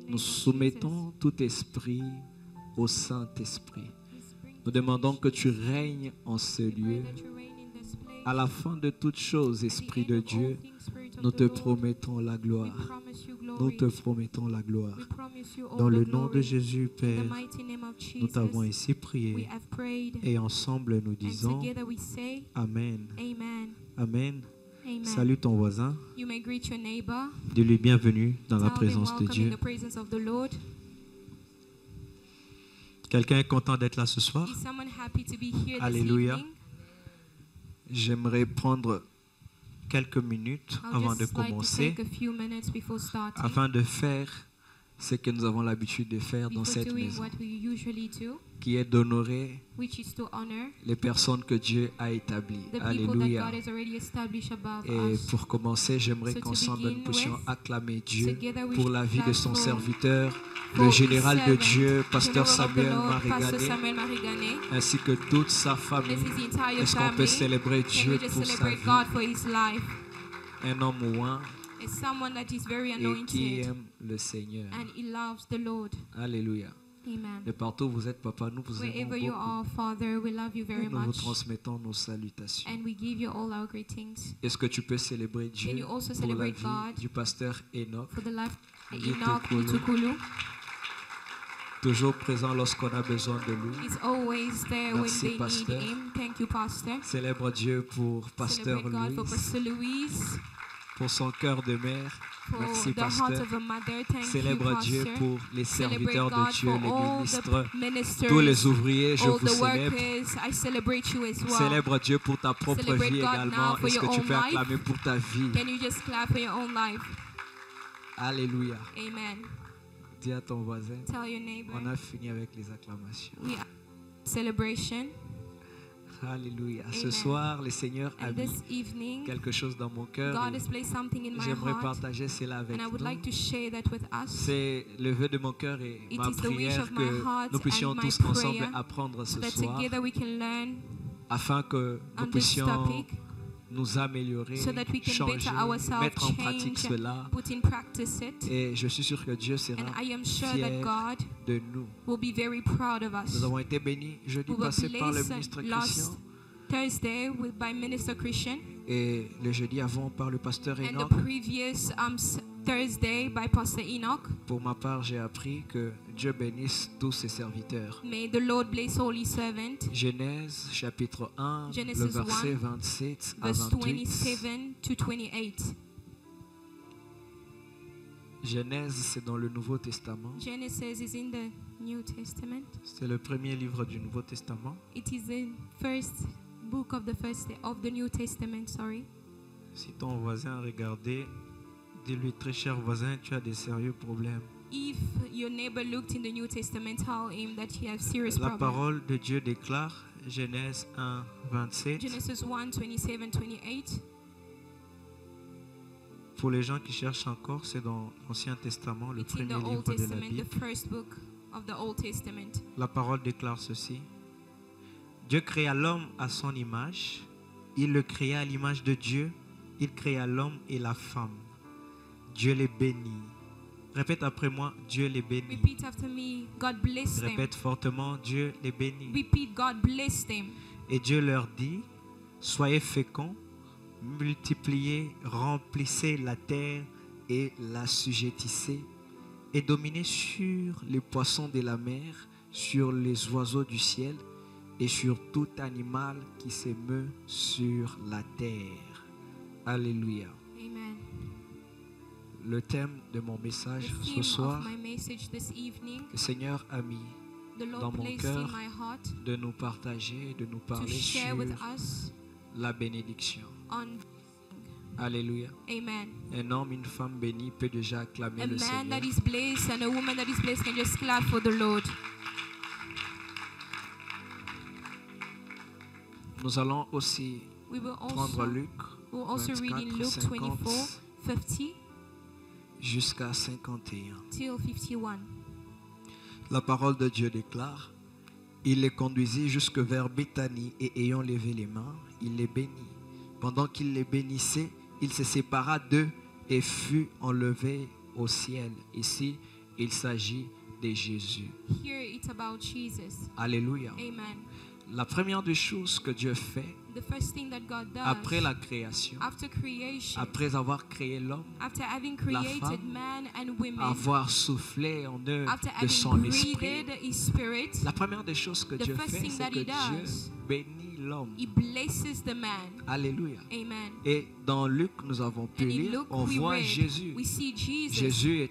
Nous soumettons tout esprit au Saint-Esprit. Nous demandons que tu règnes en ce lieu. À la fin de toutes choses, Esprit de Dieu, nous te promettons la gloire. Nous te promettons la gloire. Dans le nom de Jésus, Père, nous t'avons ainsi prié. Et ensemble, nous disons Amen. Amen. Salue ton voisin. Dis-lui bienvenue dans la présence de Dieu. Quelqu'un est content d'être là ce soir? Alléluia. J'aimerais prendre quelques minutes avant de commencer afin de faire ce que nous avons l'habitude de faire dans cette maison, qui est d'honorer les personnes que Dieu a établies. Alléluia. Et pour commencer, j'aimerais qu'ensemble nous puissions acclamer Dieu pour la vie de son serviteur, le général de Dieu, pasteur Samuel Marigané, ainsi que toute sa famille. Est-ce qu'on peut célébrer Dieu pour sa vie? Un homme ouin et qui aime le Seigneur. Alléluia. De partout où vous êtes, papa, nous vous aimons beaucoup. Et nous vous transmettons nos salutations. Est-ce que tu peux célébrer Dieu pour la vie du pasteur Enoch Nitokoulou, toujours présent lorsqu'on a besoin de lui. Merci, pasteur. Célèbre Dieu pour pasteur Louise, pour son cœur de mère. Merci, pasteur. Célèbre Dieu pour les serviteurs de Dieu, les ministres, tous les ouvriers, je vous célèbre. Célèbre Dieu pour ta propre vie également. Est-ce que tu peux acclamer pour ta vie? Alléluia. Dis à ton voisin, on a fini avec les acclamations. Alléluia. Ce soir, le Seigneur a mis quelque chose dans mon cœur. J'aimerais partager cela avec nous. C'est le vœu de mon cœur et ma prière que nous puissions tous ensemble apprendre ce soir afin que nous puissions nous améliorer, changer, mettre en pratique cela. Et je suis sûr que Dieu sera fier de nous. Nous avons été bénis jeudi passé par le ministre Christian. Et le jeudi avant par le pasteur Enoch. Pour ma part, j'ai appris que Dieu bénisse tous ses serviteurs. Genèse chapitre 1, le verset 27 à 28. Genèse, c'est dans le Nouveau Testament. C'est le premier livre du Nouveau Testament. Si ton voisin a regardé, dis-lui, très cher voisin, tu as des sérieux problèmes. La parole de Dieu déclare, Genèse 1, 27. Pour les gens qui cherchent encore, c'est dans l'Ancien Testament, le premier livre de la Bible. La parole déclare ceci. Dieu créa l'homme à son image. Il le créa à l'image de Dieu. Il créa l'homme et la femme. Dieu les bénit. Répète après moi, Dieu les bénit. Repeat after me, God bless them. Répète fortement, Dieu les bénit. Repeat, God bless them. Et Dieu leur dit, soyez féconds, multipliez, remplissez la terre et l'assujettissez, et dominez sur les poissons de la mer, sur les oiseaux du ciel, et sur tout animal qui se meut sur la terre. Alléluia. Amen. Le thème de mon message ce soir, le Seigneur a mis dans mon cœur de nous partager, de nous parler sur la bénédiction. Alléluia. Amen. Un homme, une femme bénie peut déjà acclamer le Seigneur. A man that is blessed and a woman that is blessed can just clap for the Lord. Nous allons aussi prendre Luc 24, 50 jusqu'à 51. La parole de Dieu déclare, il les conduisit jusque vers Béthanie et ayant levé les mains, il les bénit. Pendant qu'il les bénissait, il se sépara d'eux et fut enlevé au ciel. Ici, Il s'agit de Jésus. Here it's about Jesus. Alléluia. Amen. La première des choses que Dieu fait The first thing that God does après la création, after creation, après avoir créé l'homme, after having la created femme, man and women, avoir soufflé en eux after de having son esprit, breathed His Spirit, la première des choses que the Dieu first fait, thing c'est that que He Dieu does, bénit l'homme. He blesses the man. Alléluia. Amen. Et dans Luc, nous avons pu And in lire, Luke, on we voit read, Jésus. we see Jesus. Jésus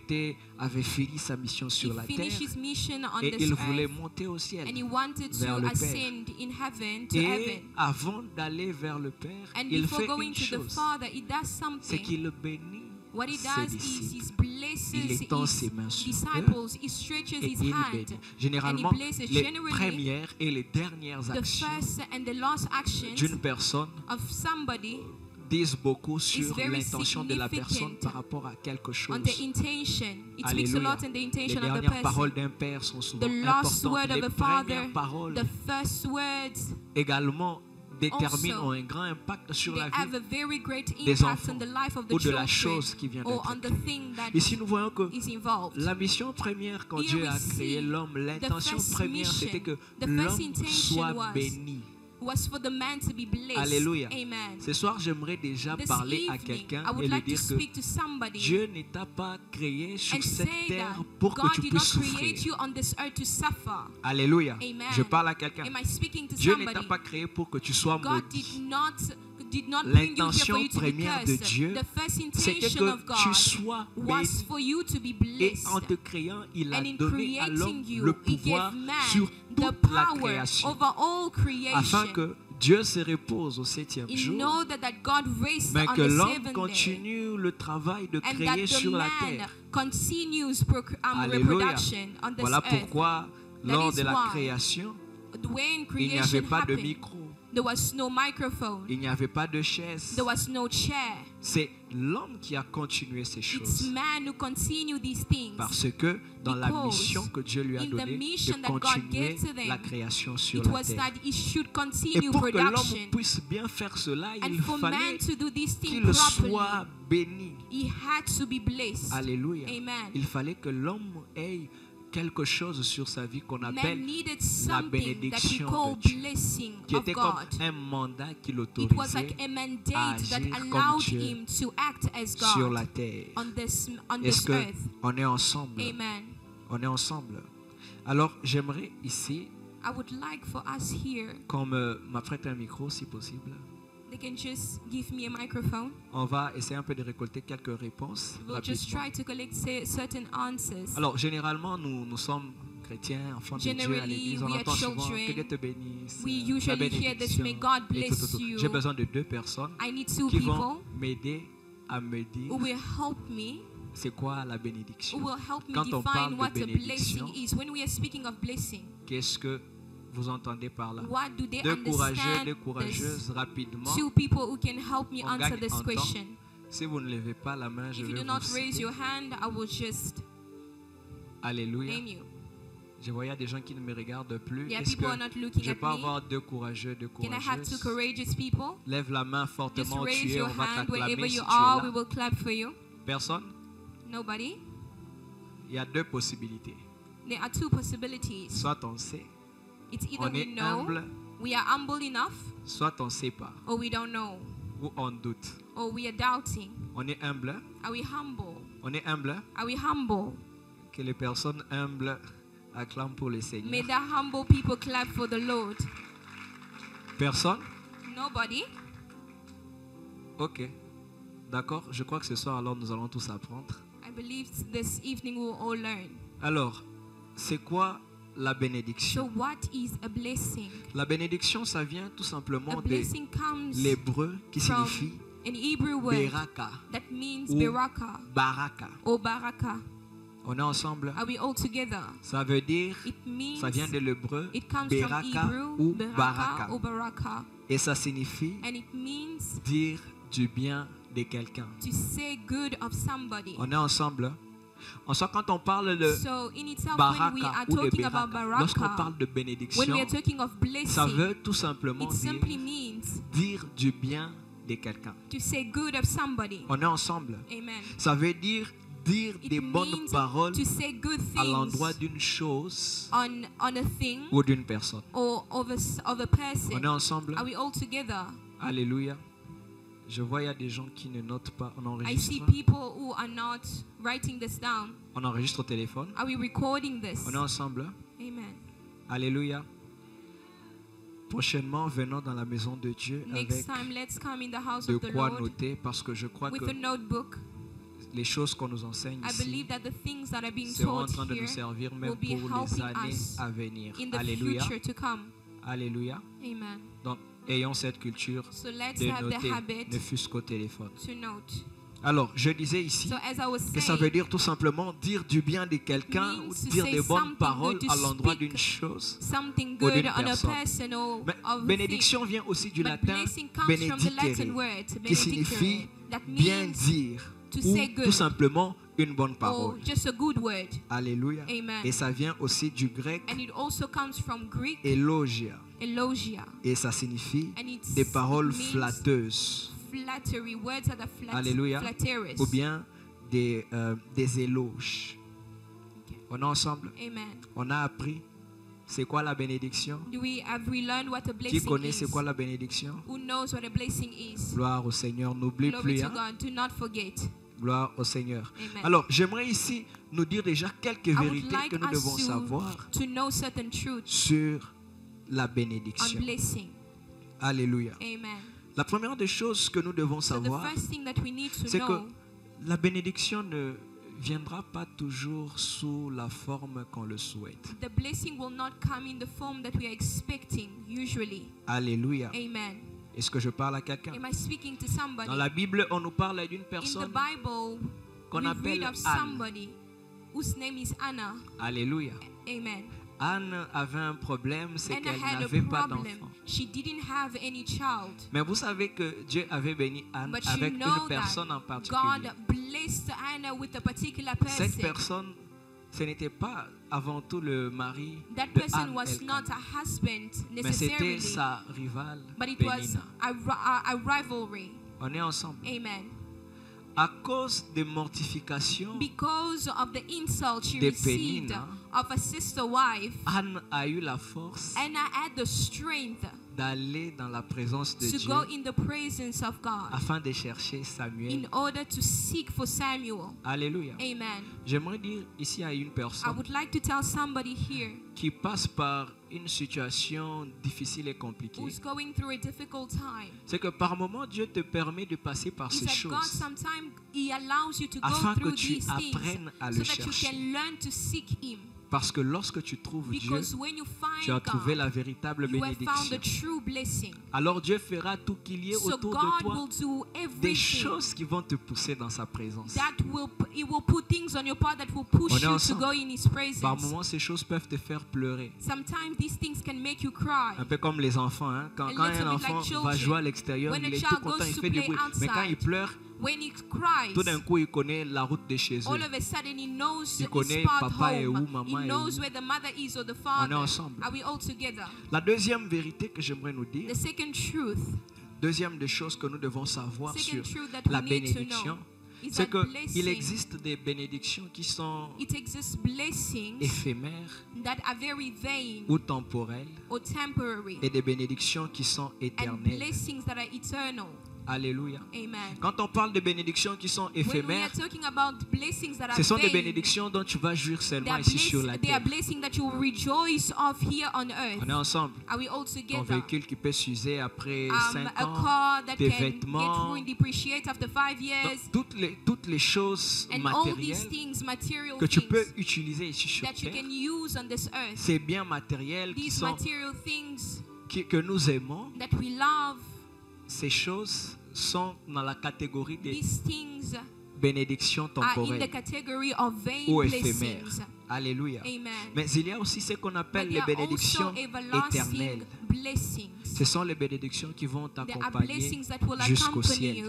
avait fini sa mission sur He la terre finished his mission on et this il voulait earth, monter au ciel and he wanted vers to le Père. ascend in heaven to Et heaven. avant d'aller vers le Père, And il before fait going une to the chose, Father, he does c'est something. qu'il bénit What he ses does is he disciples. blesses Il étend his ses mains sur eux disciples, he stretches et his il hand, bénit. and he Généralement, blesses. les Generally, premières et les dernières the actions first and the last actions d'une personne of somebody disent beaucoup sur very l'intention de la personne significant par rapport à quelque chose. on the intention. It speaks a Alléluia. lot on the Les intention of the dernières paroles person. d'un père sont souvent The last word importantes. of Les a father, premières paroles the first words, également déterminent, also, ont un grand impact sur they la have vie a very great des impact enfants on the life of the ou de la children chose qui vient or on d'être the créée. thing that Ici, nous voyons que is involved. la mission première, quand Here Dieu we a créé see l'homme, l'intention first première, mission, c'était que the first l'homme intention soit was béni. Was for the man to be blessed. Alléluia. Amen. Ce soir, j'aimerais déjà This parler à evening, quelqu'un I would et lui like to dire que speak to somebody Dieu ne t'a pas créé sur and cette say terre that pour que God tu did not puisses souffrir. create you on this earth to suffer. Alléluia. Amen. Je parle à quelqu'un. Am I speaking to Dieu ne somebody? t'a pas créé pour que tu sois God maudit. did not bring you here for L'intention you to be première de cursed. Dieu, The first c'était intention que of tu God sois was béni. for you to be Et blessed. en te créant, il a And in donné à l'homme creating you, le He pouvoir gave man sur the toute la power création, over all afin creation. que Dieu se repose au septième In jour, order that God raised mais on que the l'homme seventh day. continue le travail de And créer that the sur la man terre. continues Alléluia. reproduction on this Voilà earth. pourquoi, lors is de la why création, When il n'y avait creation pas de happened, micro, there was no microphone, il n'y avait pas de chaise. there was no chair. C'est l'homme qui a continué ces It's choses. man who continue these things. Parce que dans la Because mission que Dieu lui a in the donnée, mission de that God continuer gave to them, la création sur It la was terre. that he should Et continue pour que l'homme production. puisse bien faire cela, And il for man fallait to do this thing qu'il soit properly, béni. he had to be blessed. Alléluia. Amen. Il fallait que l'homme ait quelque chose sur sa vie qu'on Man appelle needed la something that we bénédiction call de Dieu, blessing qui of était comme God. un mandat qui It was l'autorisait like a à mandate that agir comme allowed Dieu him to act as sur la God terre. on this Est-ce que earth. on est ensemble? Amen. On est ensemble. Alors, j'aimerais ici I would like for us here, qu'on m'apprête un micro si possible. they can just give me a microphone. On va essayer un peu de récolter quelques réponses We'll just rapidement. try to collect certain answers. Alors, généralement, nous sommes chrétiens, enfants de Dieu à Generally, l'église. On we are entend souvent children. que Dieu te bénisse. We la usually hear this, bénédiction may God et tout, bless tout, tout. you. J'ai besoin de deux personnes I need two qui people vont m'aider à me dire who will help me, c'est quoi la who bénédiction. will help me Quand on parle define de what a bénédiction, blessing is. When we are speaking of blessing, qu'est-ce que vous entendez par là? what do they Deux courageux, understand? deux This? courageuses, rapidement. Two people who can help me On answer gagne this en temps. question. Si vous ne levez pas la main, je If you vais do not vous raise citer. your hand, I will just Alléluia. name you. Je vois il y a des gens qui ne me regardent plus. Yeah, Est-ce people are que not looking je at peux me. avoir deux courageux, deux Can I have two courageuses? courageous people? Lève la main Just fortement où raise tu es, your on va hand wherever t'acclamer si you tu are. es We là. will clap for you. Personne? Nobody? Il y a deux possibilités. There are two possibilities. Soit on sait, It's either on we est know, humble, we are humble enough, soit on ne sait pas, or we don't know, ou on doute. or we are doubting. On est humble, Are we humble? on est humble, Are we humble? que les personnes humbles acclament pour le Seigneur. May the humble people clap for the Lord. Personne? Nobody? Ok. D'accord, je crois que ce soir alors nous allons tous apprendre. I believe this evening we'll all learn. Alors, c'est quoi la So bénédiction? what is a blessing? La bénédiction, ça vient tout simplement A de blessing comes l'hébreu qui from signifie an Hebrew word Beraka that means ou beraka Baraka. or baraka. On est ensemble? Are we all together? Ça veut dire, It means, ça vient de l'hébreu it comes from Beraka Hebrew, ou beraka Baraka. or baraka. Et ça signifie And it means dire du bien de quelqu'un. to say good of somebody. On est ensemble? En soi, quand on parle de So in itself, when we Baraka are ou de talking about Beraka, lorsqu'on baraka, parle de when bénédiction, we are talking of ça blessing, veut tout simplement it simply dire, means dire du bien de quelqu'un. to say good of somebody. On est ensemble? Amen. Ça veut dire dire des bonnes paroles à l'endroit d'une chose ou d'une personne. Or of a person. On est ensemble? Are we all together? Alléluia. Je vois il y a des gens qui ne notent pas. On enregistre. I see people who are not writing this down. On enregistre au téléphone. Are we recording this? On est ensemble? Amen. Alléluia. Prochainement, venons dans la maison de Dieu avec de quoi noter, parce que je crois que les choses qu'on nous enseigne ici seront en train de nous servir même pour les années à venir. Alléluia. Alléluia. Amen. Donc, ayons cette culture de noter, ne fût-ce qu'au téléphone. Alors, je disais ici que ça veut dire tout simplement dire du bien de quelqu'un ou dire des bonnes paroles à l'endroit d'une chose ou d'une personne. Mais bénédiction vient aussi du latin benedicere, qui signifie bien dire ou tout simplement une bonne parole. Alléluia. Et ça vient aussi du grec elogia. Et ça signifie des paroles flatteuses. Flattery, words that are Alléluia. flatterous. Ou bien des éloges. Okay. On est ensemble? Amen. On a appris c'est quoi la bénédiction? Have we learned what a blessing Qui connaît c'est quoi la bénédiction? Who knows what a blessing is? Gloire au Seigneur. N'oublie plus. Hein? Do not forget. Gloire au Seigneur. Amen. Alors, j'aimerais ici nous dire déjà quelques vérités que nous devons savoir sur la bénédiction. Alléluia. Amen. La première des choses que nous devons savoir, c'est que la bénédiction ne viendra pas toujours sous la forme qu'on le souhaite. The blessing will not come in the form that we are expecting usually. Alléluia. Amen. Est-ce que je parle à quelqu'un? Am I speaking to somebody? Dans la Bible, on nous parle d'une personne qu'on appelle Anne. Whose name is Anna. Alléluia. Amen. Anne avait un problème, c'est qu'elle n'avait pas d'enfant. Mais vous savez que Dieu avait béni Anne avec une personne en particulier. Cette personne, ce n'était pas avant tout le mari de Anne, mais c'était sa rivale Pénina. On est ensemble. Amen. À cause des mortifications de Pénina, of a sister wife, Anne a eu la force Anna had the strength d'aller dans la présence de Dieu go in the presence of God afin de chercher Samuel. In order to seek for Samuel. Alléluia. Amen. J'aimerais dire ici à une personne I would like to tell somebody here qui passe par une situation difficile et compliquée. Who's going through a difficult time. C'est que par moment Dieu te permet de passer par ces choses God, sometimes he allows you to afin go through que tu these apprennes à so le that chercher. you can learn to seek him. Parce que lorsque tu trouves Dieu, tu as trouvé la véritable bénédiction. Alors Dieu fera tout qu'il y ait autour de toi des choses qui vont te pousser dans sa présence. On est ensemble. Par moments, ces choses peuvent te faire pleurer. Un peu comme les enfants. Hein? Quand un enfant va jouer à l'extérieur, il est tout content, il fait du bruit. Mais quand il pleure, tout d'un coup, il connaît la route de chez eux. Il connaît papa et où, maman et où. On est ensemble. La deuxième vérité que j'aimerais nous dire, deuxième des choses que nous devons savoir sur la bénédiction, c'est qu'il existe des bénédictions qui sont éphémères ou temporelles et des bénédictions qui sont éternelles. Alléluia. Amen. Quand on parle de bénédictions qui sont éphémères, ce sont des bénédictions dont tu vas jouir seulement ici sur la terre. On est ensemble. Ton véhicule qui peut s'user après 5 ans, tes vêtements, toutes les choses matérielles que tu peux utiliser ici sur terre. Ces biens matériels que nous aimons, ces choses sont dans la catégorie des bénédictions temporelles ou éphémères. Alléluia. Amen. Mais il y a aussi ce qu'on appelle les bénédictions éternelles. Ce sont les bénédictions qui vont t'accompagner jusqu'au ciel.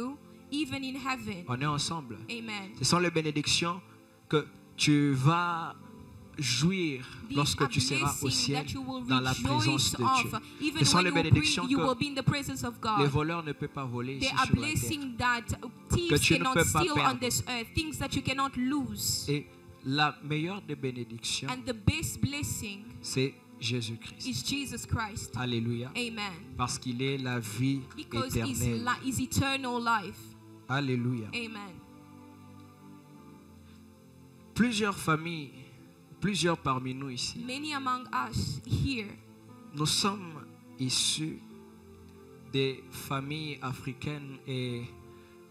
On est ensemble. Amen. Ce sont les bénédictions que tu vas jouir lorsque tu seras au ciel dans la présence de Dieu. Ce sont les bénédictions que les voleurs ne peuvent pas voler ici sur la terre, que tu ne peux pas perdre. Et la meilleure des bénédictions, c'est Jésus-Christ. Alléluia. Amen. Parce qu'il est la vie éternelle. Alléluia. Amen. Plusieurs familles, plusieurs parmi nous ici, Many among us here, nous sommes issus des familles africaines et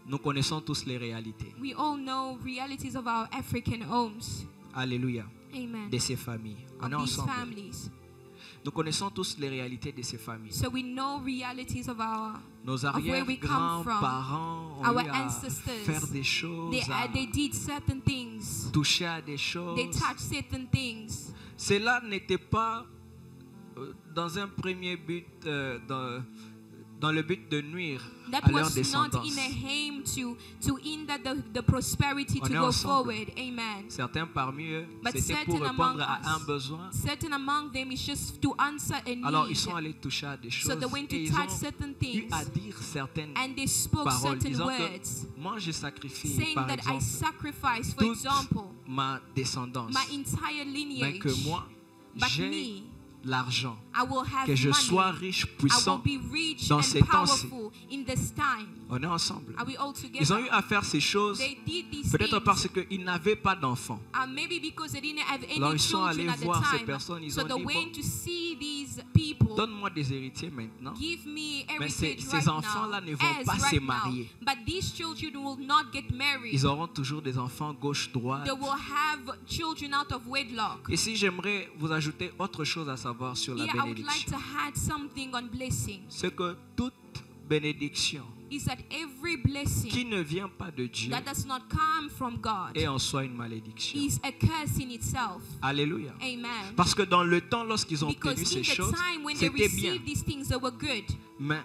nous connaissons tous les réalités. we all know realities of our African homes. Alléluia. Amen. De ces familles. On est Of these ensemble. families. Nous connaissons tous les réalités de ces familles. So we know realities of our Nos where we come from. arrière-grands-parents ont Our eu à ancestors, faire des choses, they did certain things. toucher à des choses. They touched certain things. Cela n'était pas dans un premier but, dans le but de nuire That à leur was not descendance. in a aim to hinder the prosperity On to est go ensemble. forward. Amen. Certains parmi eux, But c'était pour certain répondre among à un us, besoin. certain among them is just to answer a need. Alors ils sont allés toucher à des choses So they went to et ils touch ont certain eu things à dire certaines and they spoke paroles, certain disant words, que moi je sacrifie saying par that I exemple sacrifice, for toute example, ma descendance, my entire mais lineage. que moi But j'ai me, l'argent, I will have que je money. sois riche, I will puissant. be rich dans and ces temps-ci. powerful in this time. On est ensemble. Are we all together? Ils ont eu à faire ces choses They did these peut-être things. parce qu'ils n'avaient pas d'enfants. Maybe because they didn't have Alors any ils sont allés children at the voir ces time. personnes, ils So ont they dit, went bon, to see these people. donne-moi des héritiers maintenant. Give me Mais heritage ces right enfants-là now, ne vont as pas right se now. marier. But these children will not get married. Ils auront toujours des enfants gauche-droite. They will have children out of wedlock. Ici, j'aimerais vous ajouter autre chose à savoir sur la Here, I would like bénédiction. to add something on blessing. C'est que toute bénédiction Is that every blessing qui ne vient pas de Dieu that does not come from God est en soi une malédiction. is a curse in itself. Alléluia. Amen. Parce que dans le temps, lorsqu'ils ont obtenu Because ces in the choses, time when they c'était bien. received these things, they were good. Mais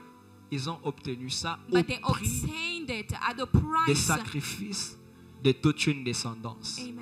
ils ont obtenu ça au But they prix obtained it at the des price. sacrifices de toute une descendance. Amen.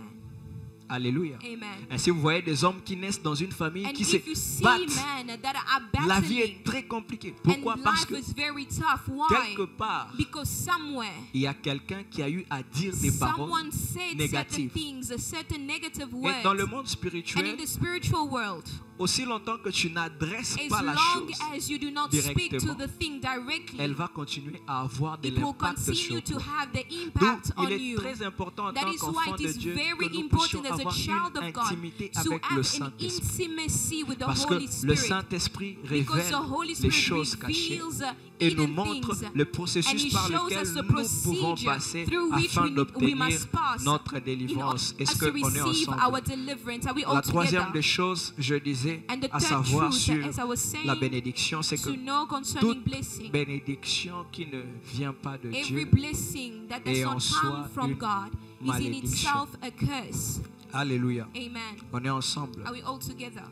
Alléluia. Amen. Ainsi, vous voyez des hommes qui naissent dans une famille And qui se if you see battent. men that are La vie battling, est très compliquée. Pourquoi? and Parce life que is very tough. Why? quelque part, Because somewhere il y a quelqu'un qui a eu à dire des paroles someone said certain négatives. things, certain negative Et dans le words. monde And spirituel, in the spiritual world, aussi longtemps que tu n'adresses as pas la long chose, as you do not speak to directement, the thing directly, elle va continuer à avoir de it will l'impact continue sur to toi. have the Donc, impact on il est you. très important en That tant is why qu'enfant it de is Dieu very que nous important puissions as a avoir child une of God intimité to avec le have an Saint-Esprit. intimacy with the Parce que Holy le Spirit. Saint-Esprit Because révèle the Holy les Spirit choses cachées reveals et nous hidden montre things. le And processus He par shows lequel us the nous pouvons procedure passer through which afin we d'obtenir must pass notre in délivrance. order Est-ce to qu'on est receive our ensemble? deliverance. Are we all La troisième together? des choses, je disais, And the à third savoir truth, sur as I was saying, la bénédiction, c'est que to know concerning toute blessing, bénédiction qui ne vient pas de every Dieu blessing that does est en not soi come from une God is in malédiction. itself a curse. Alléluia. Amen. On est ensemble. Are we all together?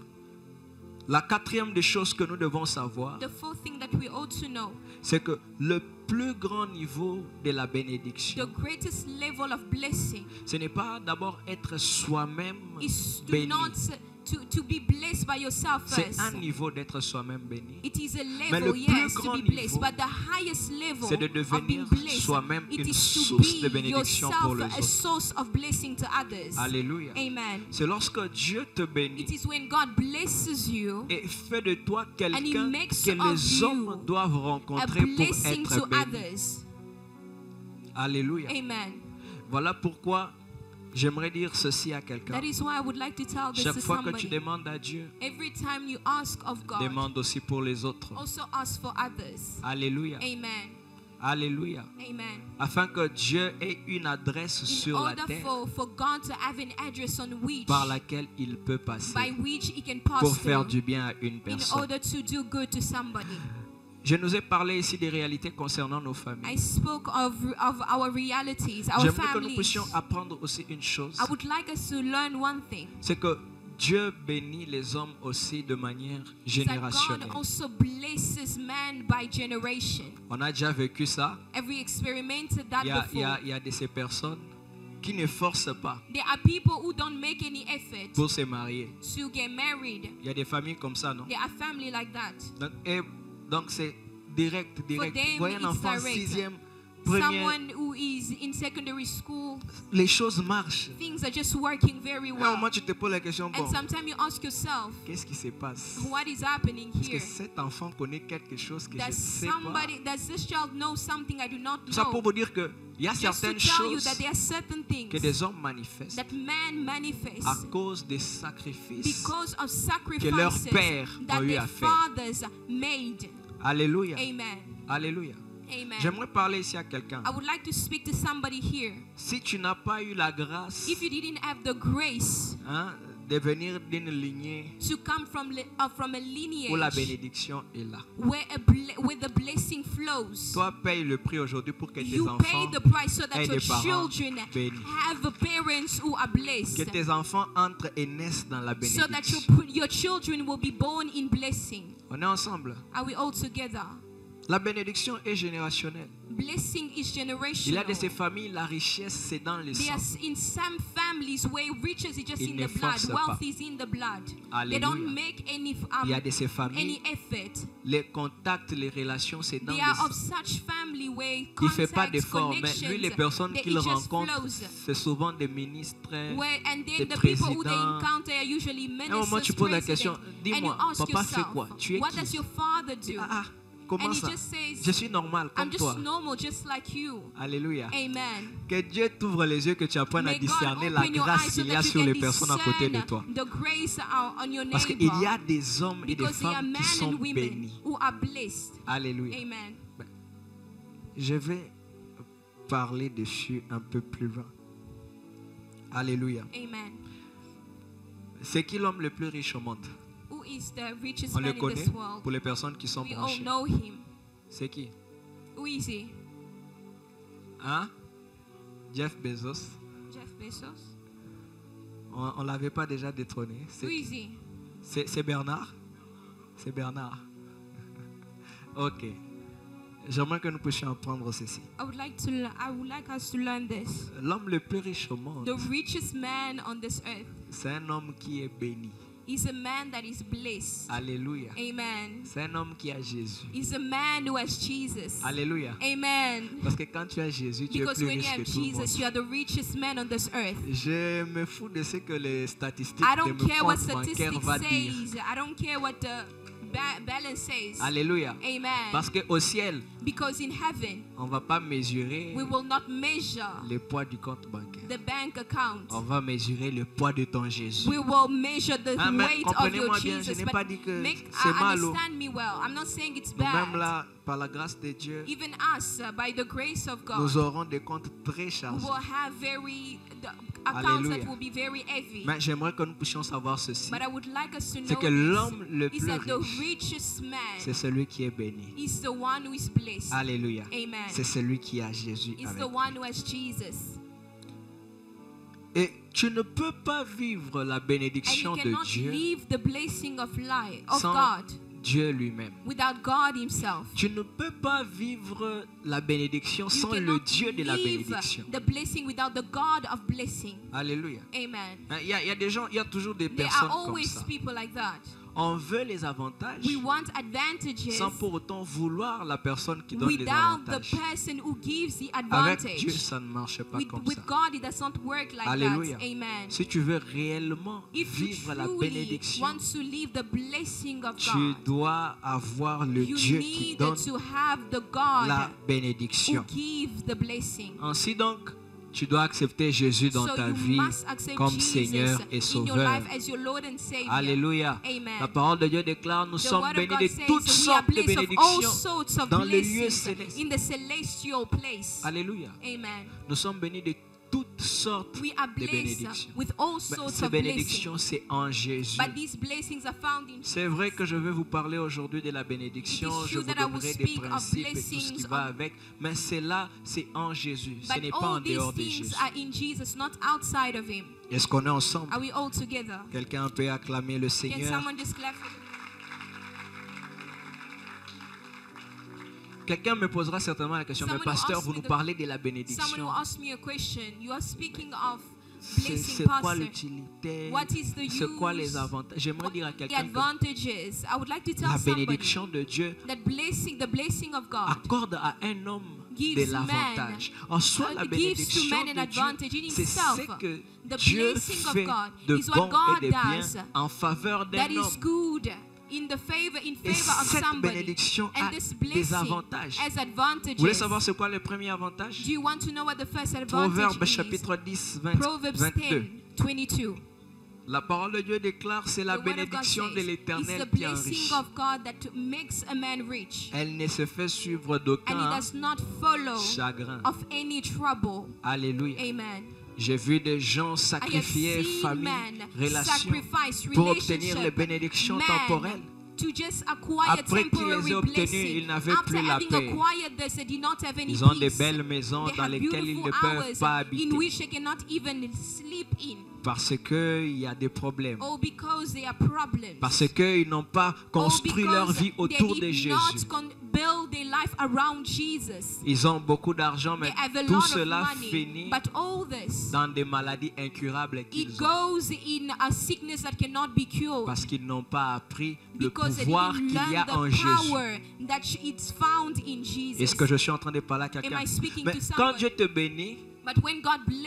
La quatrième des choses que nous devons savoir, The fourth thing that we ought to know, c'est que le plus grand niveau de la the bénédiction, greatest level of blessing ce n'est pas d'abord être soi-même is to béni. not to be blessed by yourself C'est first. un niveau d'être soi-même béni. It is a Mais le level, plus yes, to grand be blessed, niveau, but the highest level c'est de of being devenir blessed, soi-même it une is to source de be bénédiction pour les yourself a autres. source of blessing to others. Alléluia. Amen. C'est lorsque Dieu te It bénit is when God blesses you et fait de toi and He quelqu'un makes que of les you hommes doivent a rencontrer pour blessing être to bénis. others. Alléluia. Amen. Voilà pourquoi j'aimerais dire ceci à quelqu'un. That is why I would like to tell this Chaque to fois que tu somebody. demandes à Dieu, Every time you ask of God, demande aussi pour les autres. also ask for others. Alléluia. Amen. Alléluia. Amen. Afin que Dieu ait une adresse In sur la order terre for God to have an address on which, par laquelle il peut by passer which He can pass pour faire through du bien à une in personne. order to do good to somebody. Je nous ai parlé ici des réalités concernant nos I familles. spoke of our realities, our J'aimerais que nous families. puissions apprendre aussi une chose. I would like us to learn one thing. C'est que Dieu bénit les hommes aussi de manière That God générationnelle. also blesses man by generation. On a déjà vécu ça. Have we experimented that Il y before? a de ces personnes qui ne forcent pas There are people who don't make any effort pour se marier. to get married. Il y a des familles comme ça, non? There are family like that. Donc c'est direct. For them, Vous voyez un it's enfant direct. 6e, première, Someone who is in secondary school, les choses marchent. things are just working very Et au well. moment tu te poses la question, bon, And sometimes you ask yourself, qu'est-ce qui se passe? what is happening Est-ce que here? cet enfant connaît quelque chose que je ne Does sais pas? does this child know something I do not Ça pour know? vous dire qu'il y a Just to certaines tell you choses that there are certain things que des hommes manifestent that man manifests à cause des sacrifices because of que leurs sacrifices pères that ont eu their à faire. fathers made. Alléluia. Amen. Alléluia. Amen. J'aimerais parler ici à quelqu'un. I would like to speak to somebody here. Si tu n'as pas eu la grâce, If you didn't have the grace de venir d'une lignée to come from a où la lineage bénédiction est là, where the blessing flows, toi paye le prix aujourd'hui pour que tes you pay enfants the price so that aient your des parents children bénis. have parents who are Que blessed, tes enfants entrent et naissent dans la so that bénédiction. your children will be born in blessing. On est ensemble. Are we all together? La bénédiction est générationnelle. Blessing is Il y a generational. de ces familles, la richesse, c'est dans le sang. There's in some families where riches is just Ils in ne the blood, forcent wealth pas. is in the blood. Alléluia. They don't make any Il y a de ces familles, effort. les contacts, les relations, c'est dans They le are of sang. such family where Il ne fait pas contacts, d'efforts, mais lui, les personnes connections, qu'il it just rencontre, flows. c'est souvent des ministres, Where, and des then the people who they présidents. encounter are usually À un moment, tu ministers, poses la question, presidents, and dis-moi, you ask papa fait yourself, quoi? Tu es what qui? does your father do? Comment And he ça? just says, Je suis normal comme I'm toi. just normal, just like you. Alléluia. Amen. Que Dieu t'ouvre les yeux, que tu apprennes à May God discerner la open your eyes grâce so qu'il y a that you sur can les personnes à côté de discern toi. the grace on your Parce qu'il neighbor. y a des hommes et des Because there are femmes men qui sont and women bénis. who are blessed. Alléluia. Amen. Je vais parler dessus un peu plus loin. Alléluia. Amen. C'est qui l'homme le plus riche au monde? Who is the richest On man le in connaît this world? pour les personnes qui sont We all branchées. know him. C'est qui? Who is he? Hein? Jeff Bezos. Jeff Bezos. On ne l'avait pas déjà détrôné. Who is he? C'est Bernard? C'est Bernard. Ok. J'aimerais que nous puissions apprendre ceci. I would like us to learn this. L'homme le plus riche au monde, The richest man on this earth c'est un homme qui est béni. is a man that is blessed. Alléluia. Amen. C'est un homme qui a Jésus. Is a man who has Jesus. Alléluia. Amen. Parce que quand tu as Jésus, tu es Because plus when you riche have que tout le monde. Jesus, you are the richest man on this earth. Je me fous de ce que les statistiques I de don't mon care what compte bancaire statistics va dire. says. I don't care what the balance says. Alléluia. Amen. Parce qu'au ciel, Because in heaven, on ne va pas mesurer we will not measure le poids du compte bancaire. the bank account. On va mesurer le poids de ton Jésus. We will measure the Mais weight of your comprenez-moi bien, je Jesus. n'ai pas dit que Make, c'est mal. understand me well. I'm not saying it's Nous-mêmes bad. là, par la grâce de Dieu, Even us, by the grace of God, nous aurons des comptes très we chargés. will have the accounts Alléluia. that will be very heavy. Mais j'aimerais que nous puissions savoir ceci. But I would like us to C'est know que l'homme le is plus that the riche, richest c'est man celui qui est béni. is the one who is blessed. Alléluia. Amen. C'est celui qui a Jésus Is avec the lui. one who has Jesus. Et tu ne peux pas vivre la And you bénédiction de cannot Dieu leave the blessing of life of sans God Dieu lui-même. without God himself. Tu ne peux pas vivre la bénédiction You sans le cannot Dieu de la leave bénédiction. the blessing without the God of blessing. Alléluia. Amen. Il y a des gens, il y a toujours des There personnes are comme always ça. people like that. On veut les avantages We want advantages sans pour autant vouloir la personne qui donne les without the avantages. person who gives the Avec Dieu, advantage. ça ne marche pas comme With ça. God, it does not work like Alléluia. that. Amen. Si tu veux réellement If you vivre la truly bénédiction, want to live the blessing of tu God, dois avoir le you Dieu qui need donne to have the God la who bénédiction. gives the blessing. Ainsi donc, tu dois accepter Jésus dans So ta you vie must accept comme Jesus Seigneur et in your Sauveur. life as your Lord and Savior. Alléluia. Amen. La parole de Dieu déclare, nous The sommes word of bénis God de says toutes we are sortes de blessed of all bénédictions sorts of dans le lieu blessings céleste. in the celestial place. Alléluia. Amen. Nous sommes bénis de toutes sortes We are de blessed bénédictions. with all Mais sorts ces of blessings. bénédictions, c'est en Jésus. But these blessings are found in C'est vrai que je vais vous parler aujourd'hui de la bénédiction, It is je true vous that I will donnerai des speak of principes et tout ce qui blessings va avec, mais c'est là, c'est en Jésus, ce But n'est pas en all these dehors de things Jésus. are in Jesus, not outside of Him. Est-ce qu'on est ensemble? Are we all together? Quelqu'un peut acclamer le Can Seigneur? someone just clap for Quelqu'un me posera certainement la question, mais pasteur, vous nous parlez de la bénédiction. C'est quoi l'utilité? C'est quoi les avantages? J'aimerais dire à quelqu'un que la bénédiction de Dieu accorde à un homme de l'avantage. En soi, la bénédiction de Dieu, c'est ce que Dieu fait de bon et de bien en faveur d'un homme. Et cette bénédiction a des avantages. Vous voulez savoir c'est quoi le premier avantage? Proverbe chapitre 10, 22. La parole de Dieu déclare c'est la bénédiction de l'Éternel qui enrichit. Elle ne se fait suivre d'aucun chagrin. Alléluia. J'ai vu des gens sacrifier famille, relations pour obtenir les bénédictions temporelles. Après qu'ils les aient obtenues, ils n'avaient plus la paix. Ils ont des belles maisons dans lesquelles ils ne peuvent pas habiter. Parce qu'il y a des problèmes. Parce qu'ils n'ont pas construit leur vie autour de Jésus. Ils ont beaucoup d'argent, mais tout cela finit dans des maladies incurables qu'ils ont. Parce qu'ils n'ont pas appris le pouvoir qu'il y a en Jésus. Est-ce que je suis en train de parler à quelqu'un? Mais quand Dieu te bénit,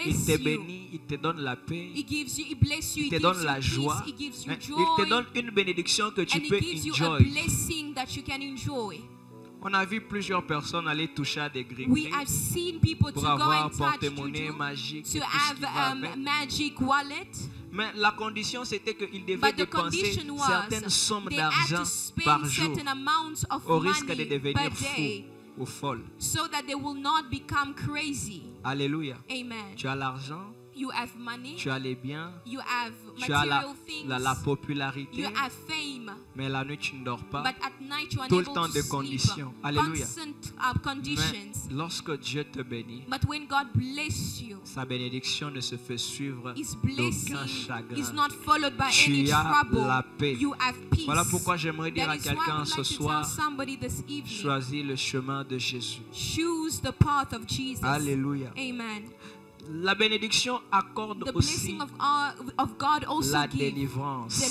il te bénit, il te donne la paix, il te donne la joie, il te donne une bénédiction que tu peux enjoy. On a vu plusieurs personnes aller toucher à des gris-gris pour avoir un porte-monnaie magique, magic wallet. Mais la condition c'était qu'ils devaient dépenser certaines sommes d'argent par jour au risque de devenir fou ou folle. Alléluia. Amen. Tu as l'argent, tu as les biens, tu as la popularité, mais la nuit tu ne dors pas. Tout le temps de conditions. Alléluia. Mais lorsque Dieu te bénit, sa bénédiction ne se fait suivre d'aucun chagrin. Tu as la paix. Voilà pourquoi j'aimerais dire à quelqu'un ce soir, choisis le chemin de Jésus. Alléluia. Amen. La bénédiction accorde aussi la délivrance.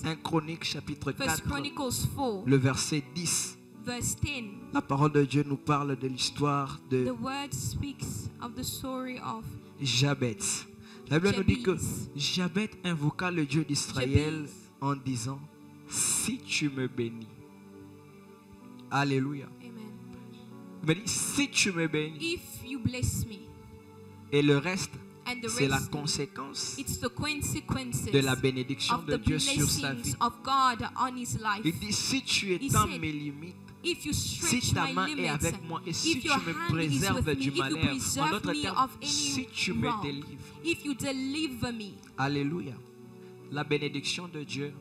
1 Chronique chapitre 4, le verset 10. La parole de Dieu nous parle de l'histoire de Jabez. La Bible nous dit que Jabez invoqua le Dieu d'Israël en disant, si tu me bénis. Alléluia. Il dit, si tu me bénis. Et le reste, c'est la conséquence de la bénédiction de Dieu sur sa vie. Il dit, si tu étends mes limites, si ta main est avec moi et si tu me préserves du malheur, en d'autres termes, si tu me délivres. Alléluia. La bénédiction de Dieu,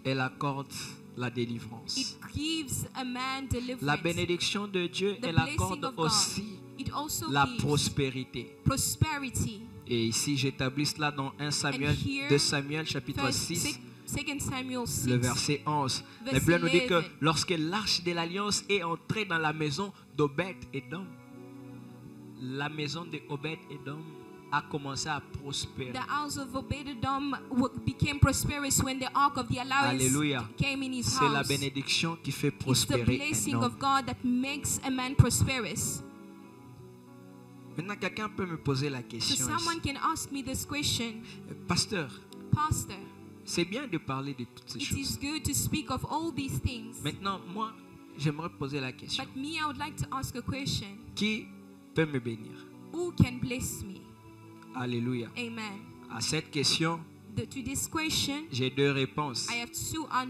elle accorde la délivrance. La bénédiction de Dieu, elle accorde aussi la prospérité. Et ici, j'établis cela dans 2 Samuel chapitre 6, le verset 11. La Bible nous dit que lorsque l'arche de l'alliance est entrée dans la maison d'Obed-Édom, la maison d'Obed-Édom a commencé à prospérer. Alléluia. C'est la bénédiction qui fait prospérer un homme. Maintenant, quelqu'un peut me poser la question. Pasteur, c'est bien de parler de toutes ces choses. Maintenant, moi, j'aimerais poser la question. Qui peut me bénir? Alléluia. Amen. À cette question, j'ai deux réponses.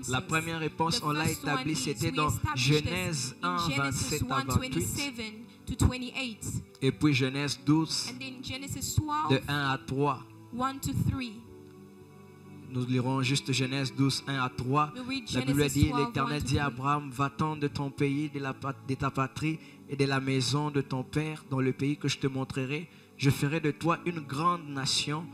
La première réponse, on l'a établie, c'était dans Genèse 1, 27 à 28. Et puis Genèse 12, de 1 à 3. Nous lirons juste Genèse 12, 1 à 3. La Bible dit, l'Éternel dit à Abraham, va-t'en de ton pays, de ta patrie et de la maison de ton père, dans le pays que je te montrerai. Je ferai de toi une grande nation.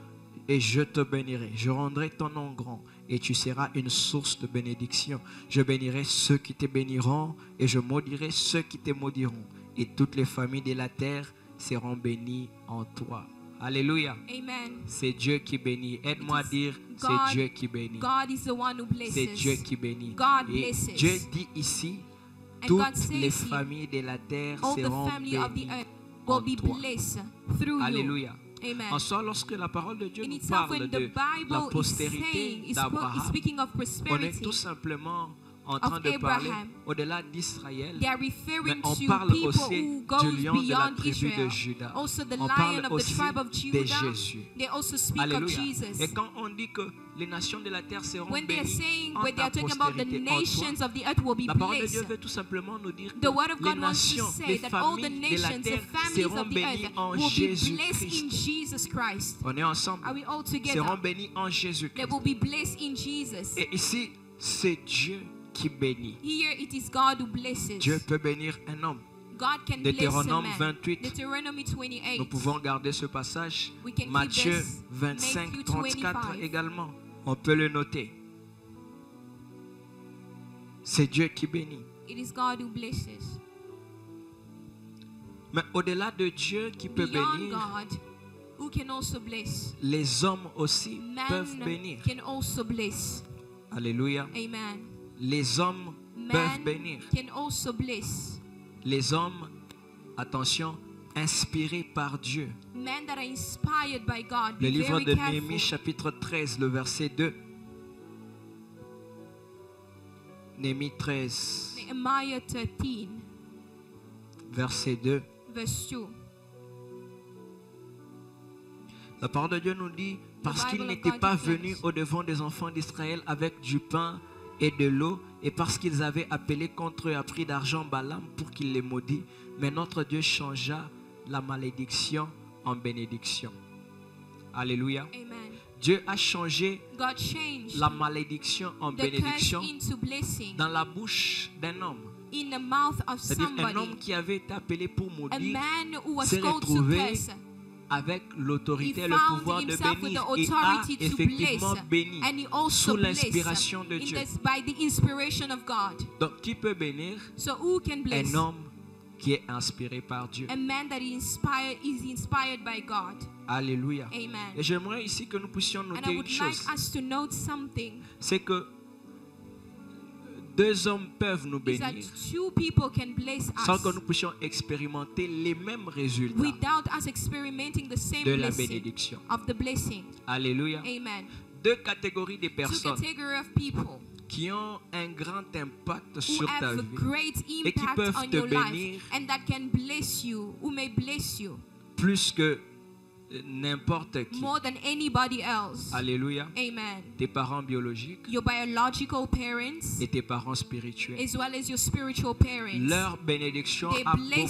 et je te bénirai. Je rendrai ton nom grand et tu seras une source de bénédiction. Je bénirai ceux qui te béniront et je maudirai ceux qui te maudiront. Et toutes les familles de la terre seront bénies en toi. Alléluia. C'est Dieu qui bénit. Aide-moi à dire, c'est Dieu qui bénit. C'est Dieu qui bénit. Et Dieu dit ici, toutes les familles de la terre seront bénies en toi. Alléluia. En soi, lorsque la parole de Dieu nous parle de la postérité d'Abraham, on est tout simplement en train de parler au-delà d'Israël, mais on parle aussi du lion de la tribu de Juda. On parle aussi de Jésus. Alléluia. Et quand on dit que les nations de la terre seront bénies en ta postérité, en toi, la parole de Dieu veut tout simplement nous dire que les nations, les familles de la terre seront bénies en Jésus-Christ. On est ensemble. Seront bénies en Jésus-Christ. Et ici, c'est Dieu qui bénit. Dieu peut bénir un homme. Deutéronome 28. Nous pouvons garder ce passage. Matthieu 25, 34 également. On peut le noter. C'est Dieu qui bénit. Mais au-delà de Dieu qui peut bénir, les hommes aussi peuvent bénir. Alléluia. Les hommes peuvent bénir. Les hommes, attention, inspirés par Dieu. Le livre de Néhémie chapitre 13, le verset 2. Néhémie 13, verset 2. La parole de Dieu nous dit, parce qu'il n'était pas venu au-devant des enfants d'Israël avec du pain et de l'eau, et parce qu'ils avaient appelé contre eux à prix d'argent Balaam pour qu'il les maudit, mais notre Dieu changea la malédiction en bénédiction. Alléluia. Dieu a changé la malédiction en bénédiction dans la bouche d'un homme. C'est-à-dire un homme qui avait été appelé pour maudire s'est retrouvé avec l'autorité et le pouvoir de bénir et a effectivement béni sous l'inspiration de Dieu. Donc qui peut bénir? Un homme qui est inspiré par Dieu. Alléluia. Et j'aimerais ici que nous puissions noter une chose. C'est que deux hommes peuvent nous bénir sans que nous puissions expérimenter les mêmes résultats de la bénédiction. Alléluia. Deux catégories de personnes qui ont un grand impact sur ta vie et qui peuvent te bénir plus que n'importe qui. Alléluia. Tes parents biologiques et tes parents spirituels. Leur bénédiction a beaucoup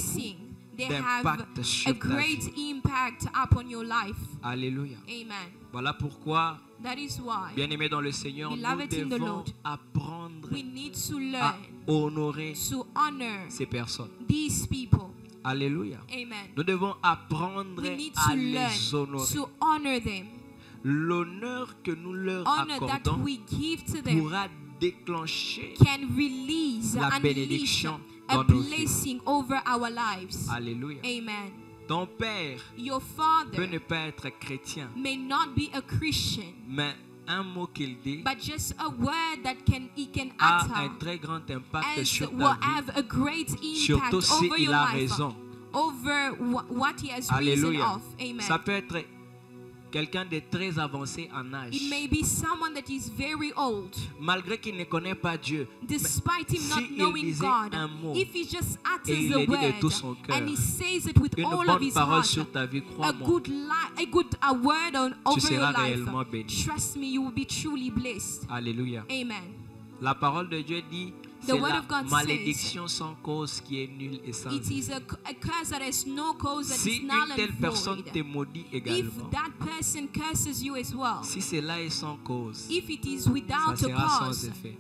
d'impact sur ta vie. Alléluia. Voilà pourquoi, bien-aimés dans le Seigneur, nous devons apprendre à honorer ces personnes. Alléluia. Nous devons apprendre à les honorer. L'honneur que nous leur accordons pourra déclencher la bénédiction dans nos vies. Alléluia. Ton père peut ne pas être chrétien, mais un mot qu'il dit a un très grand impact sur ta vie, surtout s'il a raison. Alléluia. Ça peut être quelqu'un de très avancé en âge. Malgré qu'il ne connaît pas Dieu, s'il disait un mot et il le dit de tout son cœur, une bonne parole sur ta vie, crois-moi, tu seras réellement béni. Alléluia. La parole de Dieu dit, c'est la malédiction sans cause qui est nulle et sans effet. Si une telle personne te maudit également, si cela est sans cause, ça sera sans effet.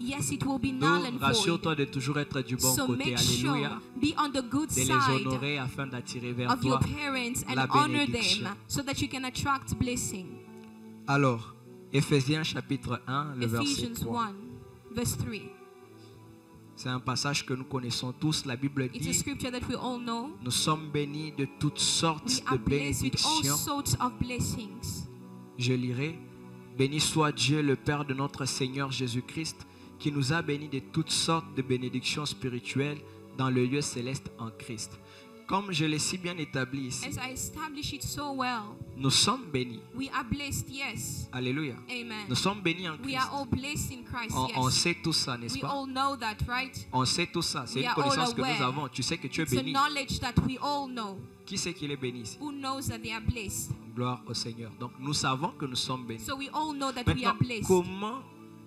Donc, rassure-toi de toujours être du bon côté. Alléluia. De les honorer afin d'attirer vers toi la bénédiction. Alors, Éphésiens chapitre 1, le verset 3. 1, verse 3. C'est un passage que nous connaissons tous. La Bible It's a dit, scripture that we all know. nous sommes bénis de toutes sortes We de are blessed with all bénédictions. sorts of blessings. Je lirai, béni soit Dieu, le Père de notre Seigneur Jésus-Christ, qui nous a bénis de toutes sortes de bénédictions spirituelles dans le lieu céleste en Christ. Comme je l'ai si bien établi ici, As I establish it so well, nous sommes bénis. we are blessed, yes. Alléluia. Amen. Nous sommes bénis en We Christ. are all blessed in Christ, On yes. sait tout ça, n'est-ce We pas? all know that, right? On sait tout ça. C'est We une are all connaissance que nous aware. avons. Tu sais que tu es It's a béni. knowledge that we all know. Qui sait qu'il est béni ici? Who knows that they are blessed? Gloire au Seigneur. Donc nous savons que nous sommes bénis. So we all know that we Maintenant, are blessed. comment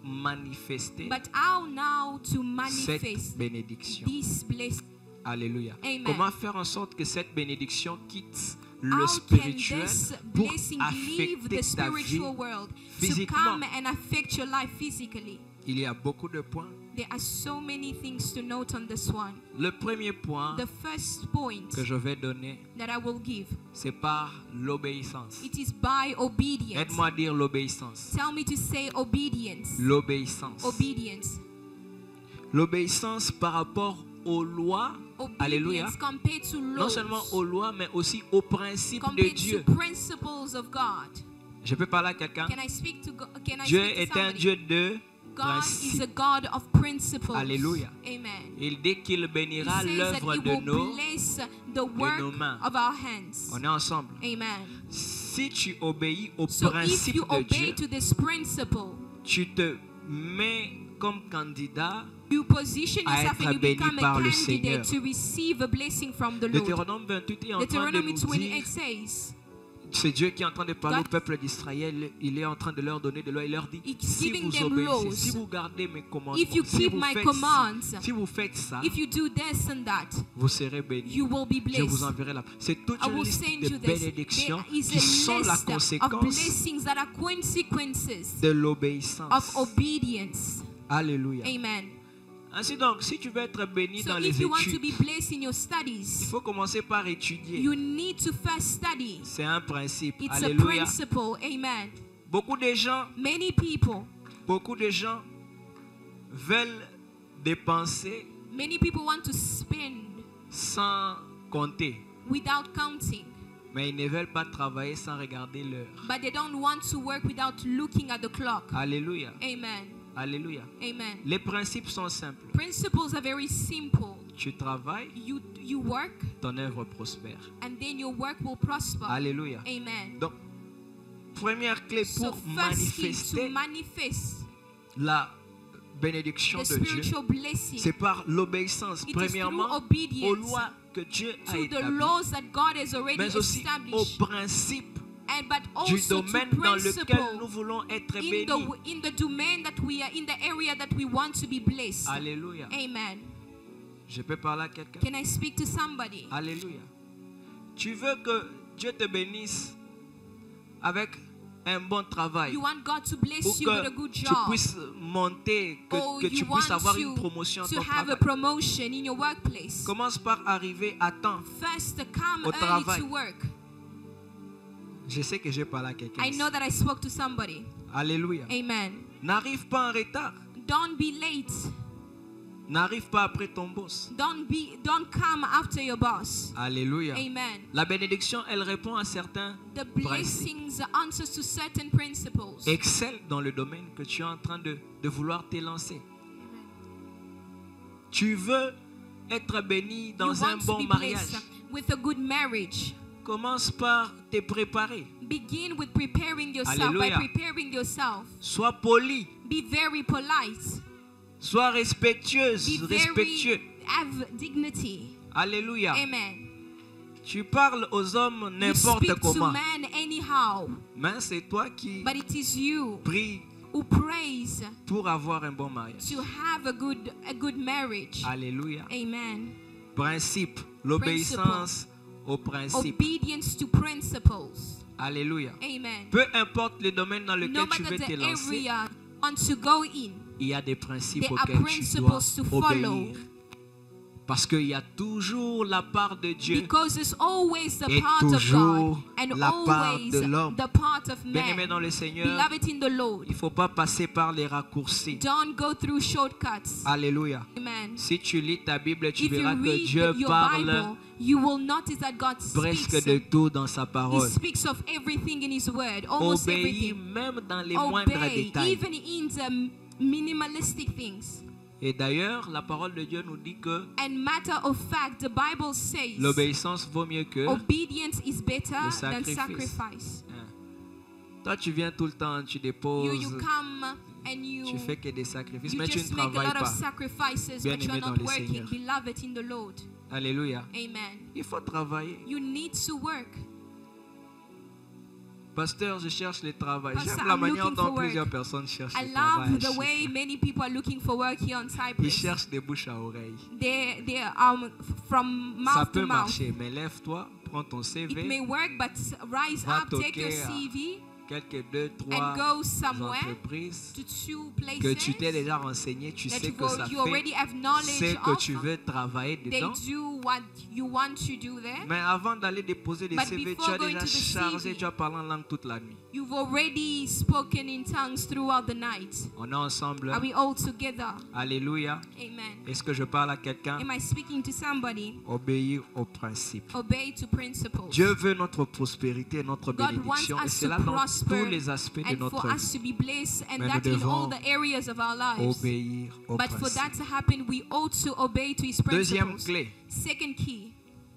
manifester But how now to cette manifest bénédiction? this blessing? Alléluia. Amen. Comment faire en sorte que cette bénédiction quitte le How can spirituel this pour blessing leave affecter the ta vie spiritual world to physiquement? come and affect your life physically? Il y a beaucoup de points. There are so many things to note on this one. Le premier point The first point que je vais donner, that I will give, c'est par l'obéissance. it is by obedience. Aide-moi à dire l'obéissance. Tell me to say obedience. L'obéissance. Obedience. L'obéissance par rapport aux lois. Alléluia. Obedience compared to laws. Non seulement aux lois, mais aussi aux principes de Compared Dieu. to principles of God. Je peux parler à quelqu'un. Can I speak to God? Can I Dieu speak to est un somebody? Dieu de God is a principes. God of principles. Alléluia. Amen. Il dit qu'il He bénira says that l'œuvre He de will nos. bless the work nos mains. of our hands. On est ensemble. Amen. Si tu obéis aux So if principes you de obey Dieu, to this principle, tu te mets comme candidat. you position À yourself être and you béni become par a le candidate Seigneur. to receive a blessing from the Lord. Deutéronome 28 est en train de Deuteronomy nous 28 dire, says, c'est Dieu qui est en train de parler God- au peuple d'Israël. Il est en train de leur donner de loi. Il leur dit, It's si giving vous them obéissez, laws. si vous gardez mes commandements, If you si keep vous my faites commands, si vous faites ça, if you do this and that, vous serez bénis. you will be Je vous blessed. enverrai là. C'est toute I une will liste send de you this. bénédictions There is qui a sont la list of conséquence blessings that are consequences de of l'obéissance. obedience. Alléluia. Amen. Ainsi donc, si tu veux être béni So dans if les you want to études, be blessed in your il studies, faut commencer par étudier. you need to first study. C'est un principe. It's Alléluia. a principle. Amen. Beaucoup de gens veulent dépenser Many people want to spend sans compter, without counting, mais ils ne veulent pas travailler sans regarder l'heure. but they don't want to work without looking at the clock. Alléluia. Amen. Alléluia. Amen. Les principes sont simples. Principles are very simple. Tu travailles, You work, ton œuvre prospère. and then your work will prosper. Alléluia. Amen. Donc, première clé So pour first key to manifester manifest la bénédiction the de Dieu, spiritual blessing, c'est par l'obéissance. it is Premièrement, through obedience aux lois que Dieu a to the établies, laws that God has already mais aussi aux established, principes but du also domaine to dans lequel principle nous voulons être in bénis. in the domain that we are in, the area that we want to be blessed. Alléluia. Amen. Je peux parler à quelqu'un? Can I speak to somebody? Alléluia. Tu veux que Dieu te bénisse avec un bon travail, You want God to pour bless you with a que good tu job, puisses monter, or que you tu puisses want avoir une to promotion à to ton have a travail. promotion in your workplace. Commence par arriver à temps. First, come Au early travail. to work. Je sais que j'ai parlé à quelqu'un. I ici. know that I spoke to somebody. Alléluia. Amen. N'arrive pas en retard. Don't be late. N'arrive pas après ton boss. Don't come after your boss. Alléluia. Amen. La bénédiction, elle répond à certains The principes. blessings answers to certain principles. Excelle dans le domaine que tu es en train de vouloir t'élancer. Tu veux être béni You dans un want to bon be mariage. blessed with a good marriage. Commence par te préparer. Begin with preparing yourself. Alléluia. By preparing yourself. Sois poli. Be very polite. Sois respectueuse, Be respectueux. very have dignity. Alléluia. Amen. Tu parles aux hommes You n'importe speak to comment. man anyhow, Mais c'est toi qui but it is you pries who prays pour avoir un bon mariage. to have a good marriage. Alléluia. Amen. Principe. L'obéissance aux principes. Obedience to principles. Alléluia. Amen. Peu importe le domaine dans No lequel tu matter veux the t'élancer, area you want to go in, il y a des principes there are auxquels tu dois principles to follow. obéir. Parce qu'il y a toujours la part de Dieu Because there's always the et part of God toujours and la part always de l'homme. the part of Bien-aimé man. dans le Seigneur, Beloved in the Lord, il ne faut pas passer par les raccourcis. don't go through shortcuts. Alléluia. Amen. Si tu lis ta Bible, tu If you verras que read Dieu your parle Bible, you will notice that God presque speaks. de tout dans sa He parole. speaks of everything in His Word, almost Obéis everything. même dans les moindres Obey, détails. even in the minimalistic things. Et d'ailleurs, la parole de Dieu nous dit que And matter of fact, the Bible says l'obéissance vaut mieux que... obedience is better le than sacrifice. sacrifice. Toi, tu viens tout le temps, tu déposes, You come and tu fais que des sacrifices, you mais tu ne just make a travailles lot of pas. sacrifices, Bien but you are aimé dans not le working. Seigneur. Beloved in the Lord. Alléluia. Amen. Il faut travailler. You need to work. Pasteur, je cherche le travail. Pastor, J'aime la I'm manière looking dont for work. plusieurs personnes cherchent I le travail. love the way many people are looking for work here on Ils Cyprus. cherchent des bouches à oreille. They from Ça mouth peut to mouth. marcher, mais lève-toi, prends ton It may CV, work, but rise Va up, take your toquer à CV, quelques 2, and 3 go somewhere entreprises to two que tu t'es places déjà renseigné, tu that sais que ça you fait, already have knowledge c'est que of. tu veux travailler They dedans. do what you want to do there. Mais avant d'aller déposer des But CV, tu before as going déjà to the chargé, CV, tu as parlé en langue toute la nuit. You've already spoken in tongues throughout the night. On est ensemble. Are we all together? Alléluia. Amen. Est-ce que je parle à quelqu'un? Am I speaking to somebody? Obéir aux principes. Obey to principles. Dieu veut notre prospérité, notre God wants bénédiction, et us c'est là to dans prosper tous les aspects de and for notre us vie. to be blessed, and Mais that nous in devons all the areas of our lives. Obéir aux But for that principes. to happen, we ought to obey to His Deuxième principles. clé Second key,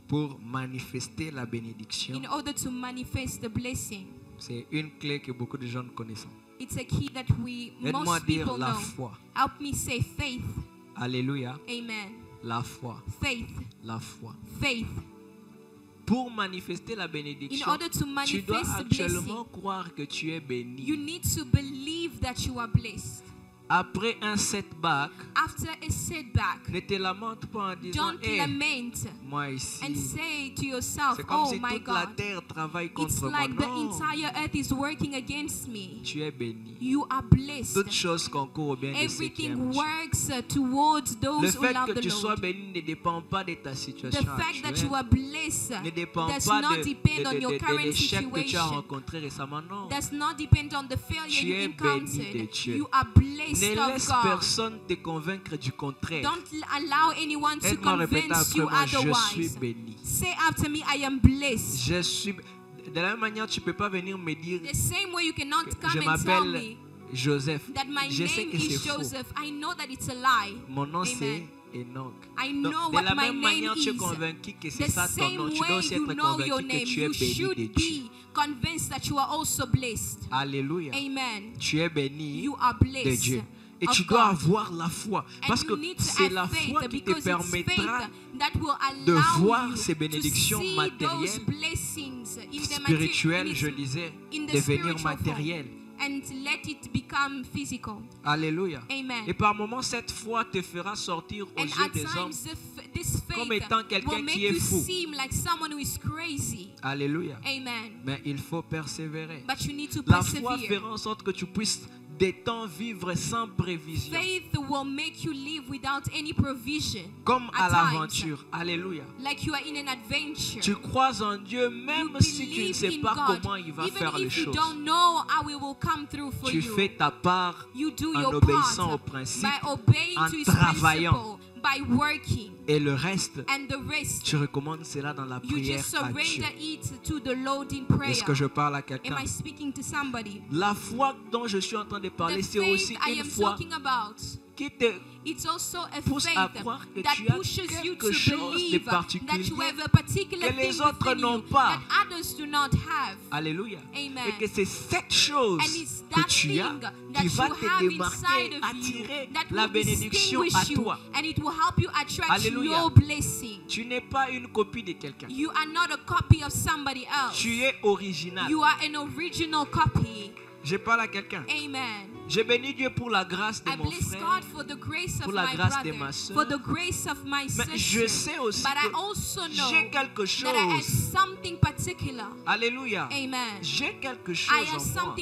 pour manifester la bénédiction, in order to manifest the blessing, c'est une clé que beaucoup de gens connaissent. it's a key that Aide-moi à most dire people la know. foi. Help me say faith. Alléluia. Amen. La foi. Faith. La foi. Faith. Pour manifester la In bénédiction, order to tu dois manifest the actuellement blessing, croire que tu es béni. you need to believe that you are blessed. Après un setback, After a setback, ne te lamente pas en disant, don't hey, lament moi ici, and say to yourself, c'est comme oh si my toute la God, terre travaille it's contre like moi. the Non, entire earth is working against me. tu es béni. You are blessed. Toutes choses concourent au bien de ceux qui Everything aiment Dieu. works towards Le those who fait love que the tu sois Lord. béni ne dépend pas de ta The situation fact that actuelle. you are blessed Ne dépend does pas not depend on your de current l'échec que tu as situation. rencontré récemment. Non. Does not depend on the failure Tu you es béni de encountered. Dieu. You are blessed Ne of laisse God. personne te convaincre du contraire. Don't allow anyone to Aide-moi à répéter convince après you moi, je suis otherwise. béni. Say after me, I am blessed. Je suis. De la même manière, tu ne peux pas venir me dire The same way you cannot que come je and tell me m'appelle Joseph. that my Je sais name que c'est is faux. Joseph. I know that it's a lie. Mon nom c'est Amen. Enoch. I Donc, know de what la my même name manière, tu es is. convaincu que c'est The ça ton same nom. Tu dois way aussi you être know your convaincu name, que tu es you béni should de Dieu. be convinced that you are also blessed. Alléluia. Amen. Tu es béni You are de blessed Dieu. Et of tu dois God. avoir la foi. And Parce que you need to c'est have la faith, foi qui te because it's permettra faith that will de allow voir you ces to bénédictions see those matérielles, blessings in the spirituelles, je disais, in the devenir spiritual matérielles. form, and let it become physical. Alléluia. Amen. Et par moments, cette foi te fera sortir aux And yeux at des hommes times, this comme faith étant quelqu'un will make qui est you fou. seem like someone who is crazy. Alléluia. Amen. Mais il faut persévérer. But you need to La foi persevere. fera en sorte que tu puisses des temps vivre sans prévision. Faith will make you live without any provision. Comme à At times, l'aventure. Alléluia. like you are in an adventure. Tu crois en Dieu même You si tu ne believe sais in pas God, comment il va even faire les if you choses. don't know how it will come through for Tu you. fais ta part You do en your obéissant part aux principes, by obeying en to His travaillant. principle, by working, et le reste, and the rest tu recommandes cela dans la you prière just à Dieu. surrender it to the Lord in prayer. Est-ce que je parle à quelqu'un? Am I speaking to somebody? La foi dont je suis en train de parler, The c'est aussi faith I une am foi talking about, qui te it's also a pousse faith à croire que that tu as pushes you quelque to chose de believe that particulier you have a particular que les thing autres within n'ont you pas. that others do not have. Alléluia. Amen. Et que c'est cette chose And it's que that tu thing as that qui va you te have démarquer, inside of attirer you that la will bénédiction à distinguish you, toi. and it will help you attract Alléluia. your blessing. Tu n'es pas une copie de quelqu'un. You are not a copy of somebody else. Tu es original. You are an original copy. Je parle à quelqu'un. Amen. Je bénis Dieu pour la grâce de mon frère, pour la grâce de ma soeur. Mais je sais aussi que j'ai quelque chose. Alléluia. J'ai quelque chose en moi.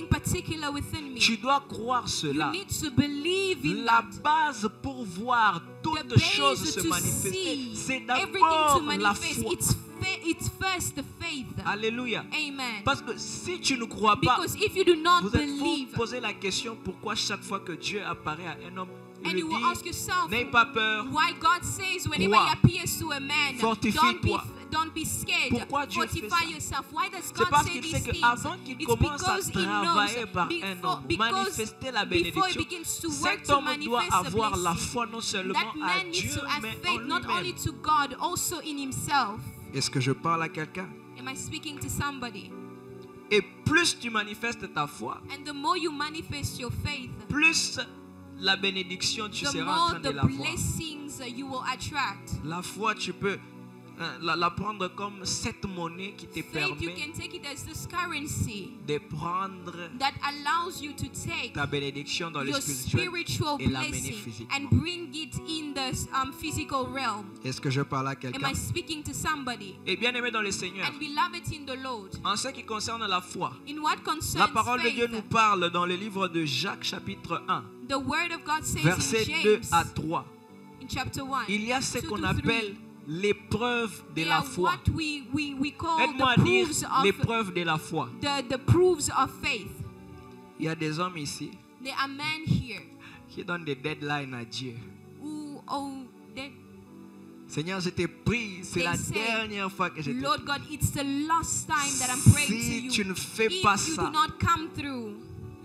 Tu dois croire cela. La base pour voir toutes choses se manifester, c'est d'abord la foi. It's first the faith. Alléluia. Amen. Parce que si tu ne crois pas, because if you do not vous êtes believe, poser la question pourquoi chaque fois que Dieu apparaît à un homme, il and lui you will dit, ask yourself, n'aie pas peur. why God says whenever Crois. He appears to a man, Fortifie-toi. don't be scared. Pourquoi Dieu Fortify fait ça? yourself. Why does C'est God parce say qu'il these sait things? qu'avant qu'il It's commence à because He knows travailler par un homme, manifester la before He bénédiction, begins to work cet to homme doit manifest a avoir la blessing. foi non seulement That à man needs Dieu, to have mais en faith not only lui-même. to God, also in himself. Est-ce que je parle à quelqu'un? Am I speaking to somebody? Et plus tu manifestes ta foi, And the more you manifest your faith, plus la bénédiction tu the seras en more train de the la voir. blessings you will attract. La foi, tu peux la prendre comme cette monnaie qui te Faith, you permet can take it as this currency de prendre that allows you to take ta bénédiction dans le your spirituel spiritual et l'amener blessing physiquement. and bring it in the physical realm. Est-ce que je parle à Am quelqu'un? I speaking to somebody? Et bien aimé dans le Seigneur, And beloved in the Lord, en ce qui concerne la foi, in what concerns la parole de Dieu faith, nous parle dans le livre de Jacques chapitre 1, the word of God says versets in 2 James, à 3. in chapter 1, Il y a ce 2 qu'on to appelle 3, l'épreuve de they la are foi. what we call Aide-moi the à dire proofs of l'épreuve de la foi. the proofs of faith. Il y a des hommes ici There are men here qui donnent des deadlines à Dieu. who they, Seigneur, je te prie, c'est They la say, dernière fois que je te Lord prie. God, it's the last time that I'm praying Si to tu you. ne fais If pas you ça, do not come through,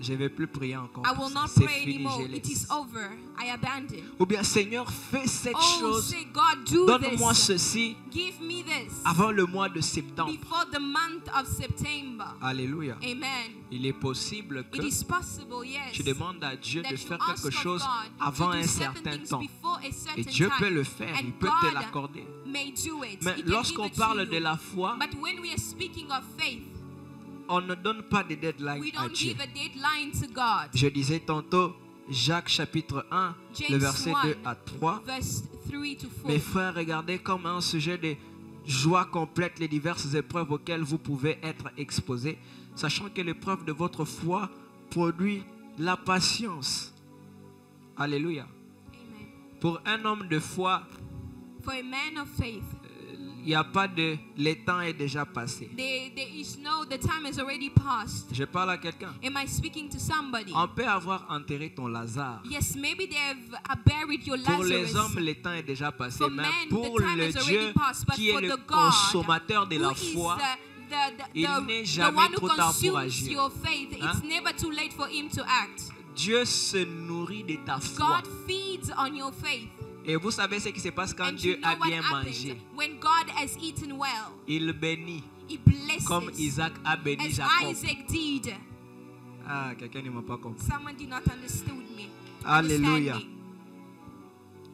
je ne vais plus prier encore. I will not C'est pray fini, anymore. je It is laisse. over. I abandon. Ou bien, Seigneur, fais cette Oh, chose. say, God, do Donne-moi this. ceci Give me this avant le mois de septembre. before the month of September. Alléluia. Amen. Il est possible It que is possible, yes, tu demandes à Dieu that de you faire ask quelque of chose God avant to do un certain certain things temps. before a certain Et Dieu peut time. le faire, il And peut te God l'accorder. may do it. Mais He can lorsqu'on give it to parle you. de la foi, But when we are speaking of faith, on ne donne pas de deadline we à don't Dieu. give a deadline to God. Je disais tantôt, Jacques chapitre 1, James le verset 1, 2 à 3. Verse 3 to 4. Mes frères, regardez comme un sujet de joie complète les diverses épreuves auxquelles vous pouvez être exposés, sachant que l'épreuve de votre foi produit la patience. Alléluia. Amen. Pour un homme de foi, For a man of faith, il n'y a pas de... Le temps est déjà passé. there is no, the time has already passed. Je parle à quelqu'un. Am I speaking to somebody? On peut avoir enterré ton Lazare. Yes, maybe they've buried your Pour les Lazarus. hommes, le temps est déjà passé. For Mais men, pour the time le has already Dieu passed, but qui est for le the God consommateur de who la is foi, il n'est the jamais one who trop tard pour consumes agir. your faith, Hein? it's never too late for him to act. Dieu se nourrit de ta foi. God feeds on your faith. Et vous savez ce qui se passe quand And Dieu you know a what bien happens mangé. when God has eaten well? Il bénit He blesses comme Isaac a béni as Jacob. Isaac did. Ah, quelqu'un ne m'a pas compris. Someone did not understood me. Alléluia. Understand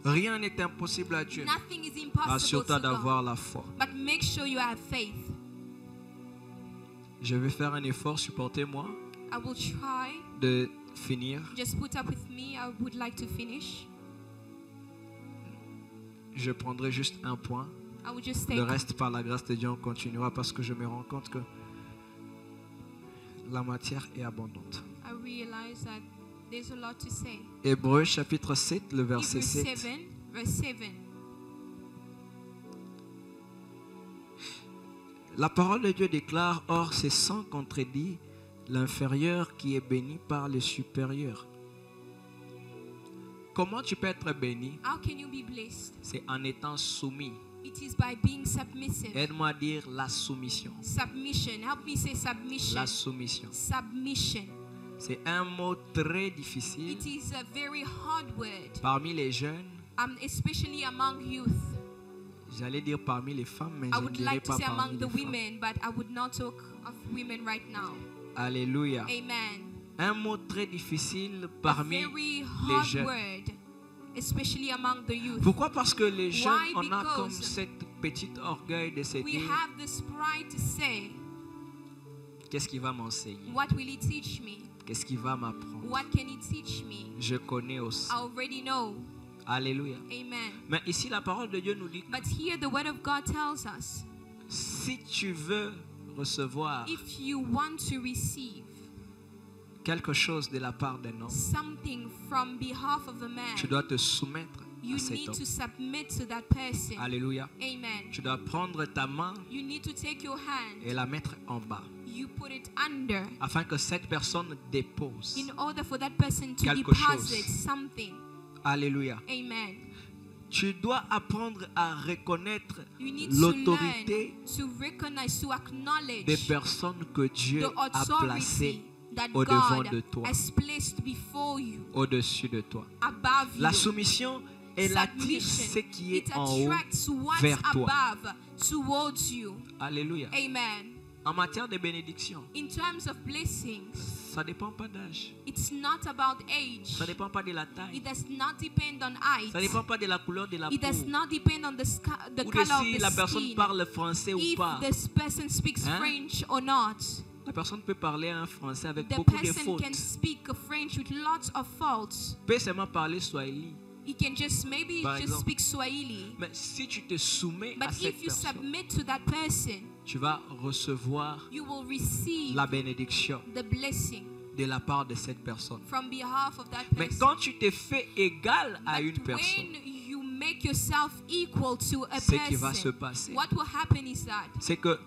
Rien n'est impossible à Dieu. me. Nothing is impossible Assure-toi to God. d'avoir la foi. But make sure you have faith. Je vais faire un effort, supportez-moi, I will try. de finir. Just put up with me. I would like to finish. Je prendrai juste un point. I will just Le take. reste, par la grâce de Dieu, on continuera parce que je me rends compte que la matière est abondante. I realize that there's a lot to say. Hébreux chapitre 7, le verset Hebrews 7. 7, verse 7. La parole de Dieu déclare, or c'est sans contredit l'inférieur qui est béni par le supérieur. Comment tu peux être béni? How can you be blessed? C'est en étant soumis. It is by being submissive. Aide-moi à dire la soumission. Submission. Help me say submission. La soumission. Submission. C'est un mot très difficile It is a very hard word, parmi les jeunes. especially among youth. J'allais dire parmi les femmes, mais I je ne would dirais like to pas say parmi among the les femmes. women, but I would not talk of women right now. Alléluia. Amen. Un mot très difficile A parmi very les hard jeunes. word, especially among the youth. Pourquoi? Parce que les jeunes, Why? on a comme Because cette petite orgueil de se We dire, have this pride to say, qu'est-ce qu'il va m'enseigner? what will he teach me? Qu'est-ce qu'il va m'apprendre? What can he teach me? Je connais aussi. I already know. Alléluia. Amen. Mais ici, la parole de Dieu nous dit But here the word of God tells us, si tu veux recevoir if you want to receive quelque chose de la part d'un homme, something from behalf of a man, tu dois te soumettre you à cet need homme. to submit to that person. Alléluia. Amen. Tu dois prendre ta main You need to take your hand, et la mettre en bas, you put it under, afin que cette personne dépose in order for that person to quelque deposit chose. something. Alléluia. Amen. Tu dois apprendre à reconnaître You need l'autorité to learn, to recognize, to acknowledge des personnes que Dieu the a placées authority that au-devant God de toi, has placed before you, au-dessus de toi. above La you. soumission, elle attire ce qui It est en haut attracts what's vers toi. above towards you. Alléluia. Amen. En matière de bénédiction, In terms of blessings, ça ne dépend pas d'âge. it's not about age. Ça ne dépend pas de la taille. It does not depend on height. Ça ne dépend pas de la couleur de la peau. It does not depend on the Ou de color of si the la personne skin. parle français ou If pas. this person speaks Hein? French or not. La personne peut parler un français avec The beaucoup de person can fautes. speak a French with lots of faults. Peut seulement parler Swahili. He can just maybe Par just exemple. speak Swahili. Mais si tu te soumets à But cette if you personne, submit to that person, tu vas recevoir you will receive la bénédiction the blessing de la part de cette personne. from behalf of that Mais person. quand tu te fais égal à une But personne, when you make yourself equal to a ce qui va se person, passer, what will happen is that c'est que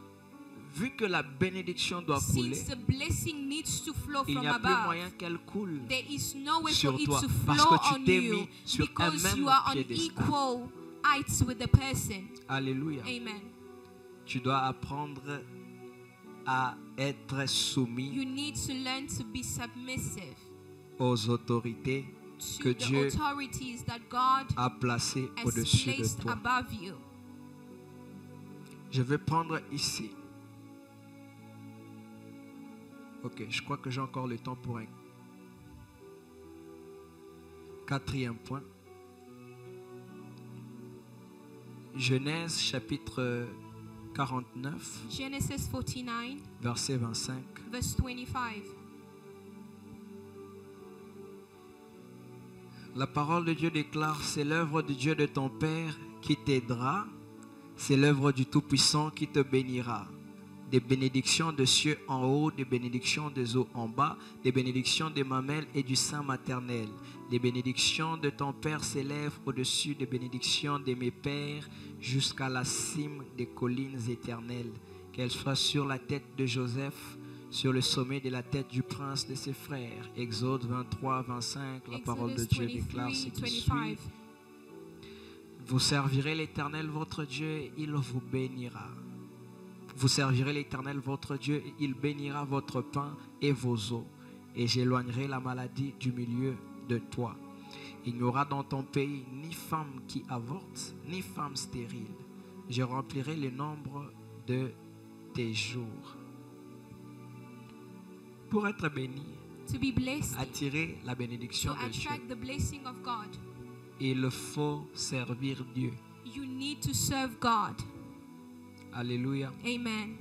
vu que la bénédiction doit couler, since the blessing needs to flow il from n'y a plus above, moyen qu'elle coule there is no way sur for it toi, to parce flow que tu on t'es you mis sur un because même you are on piédestal. equal heights with the person. Alléluia. Amen. Tu dois apprendre à être soumis You need to learn to be submissive aux autorités que to the Dieu authorities that God a placées has au-dessus de placed toi. above you. Je vais prendre ici. Ok, je crois que j'ai encore le temps pour un quatrième point. Genèse chapitre 49, Genesis 49, verset 25. verse 25. La parole de Dieu déclare, c'est l'œuvre de Dieu de ton Père qui t'aidera, c'est l'œuvre du Tout-Puissant qui te bénira. Des bénédictions de cieux en haut, des bénédictions des eaux en bas, des bénédictions des mamelles et du sein maternel. Les bénédictions de ton Père s'élèvent au-dessus des bénédictions de mes pères jusqu'à la cime des collines éternelles. Qu'elles soient sur la tête de Joseph, sur le sommet de la tête du prince de ses frères. Exode 23, 25, la parole de Dieu déclare ce qui suit. Vous servirez l'Éternel votre Dieu et il vous bénira. Vous servirez l'Éternel votre Dieu et il bénira votre pain et vos eaux. Et j'éloignerai la maladie du milieu de toi. Il n'y aura dans ton pays ni femme qui avorte, ni femme stérile. Je remplirai le nombre de tes jours. Pour être béni, To be blessed, attirer la bénédiction to de Dieu, attract the blessing of God, il faut servir Dieu. you need to serve God. Alléluia. Amen.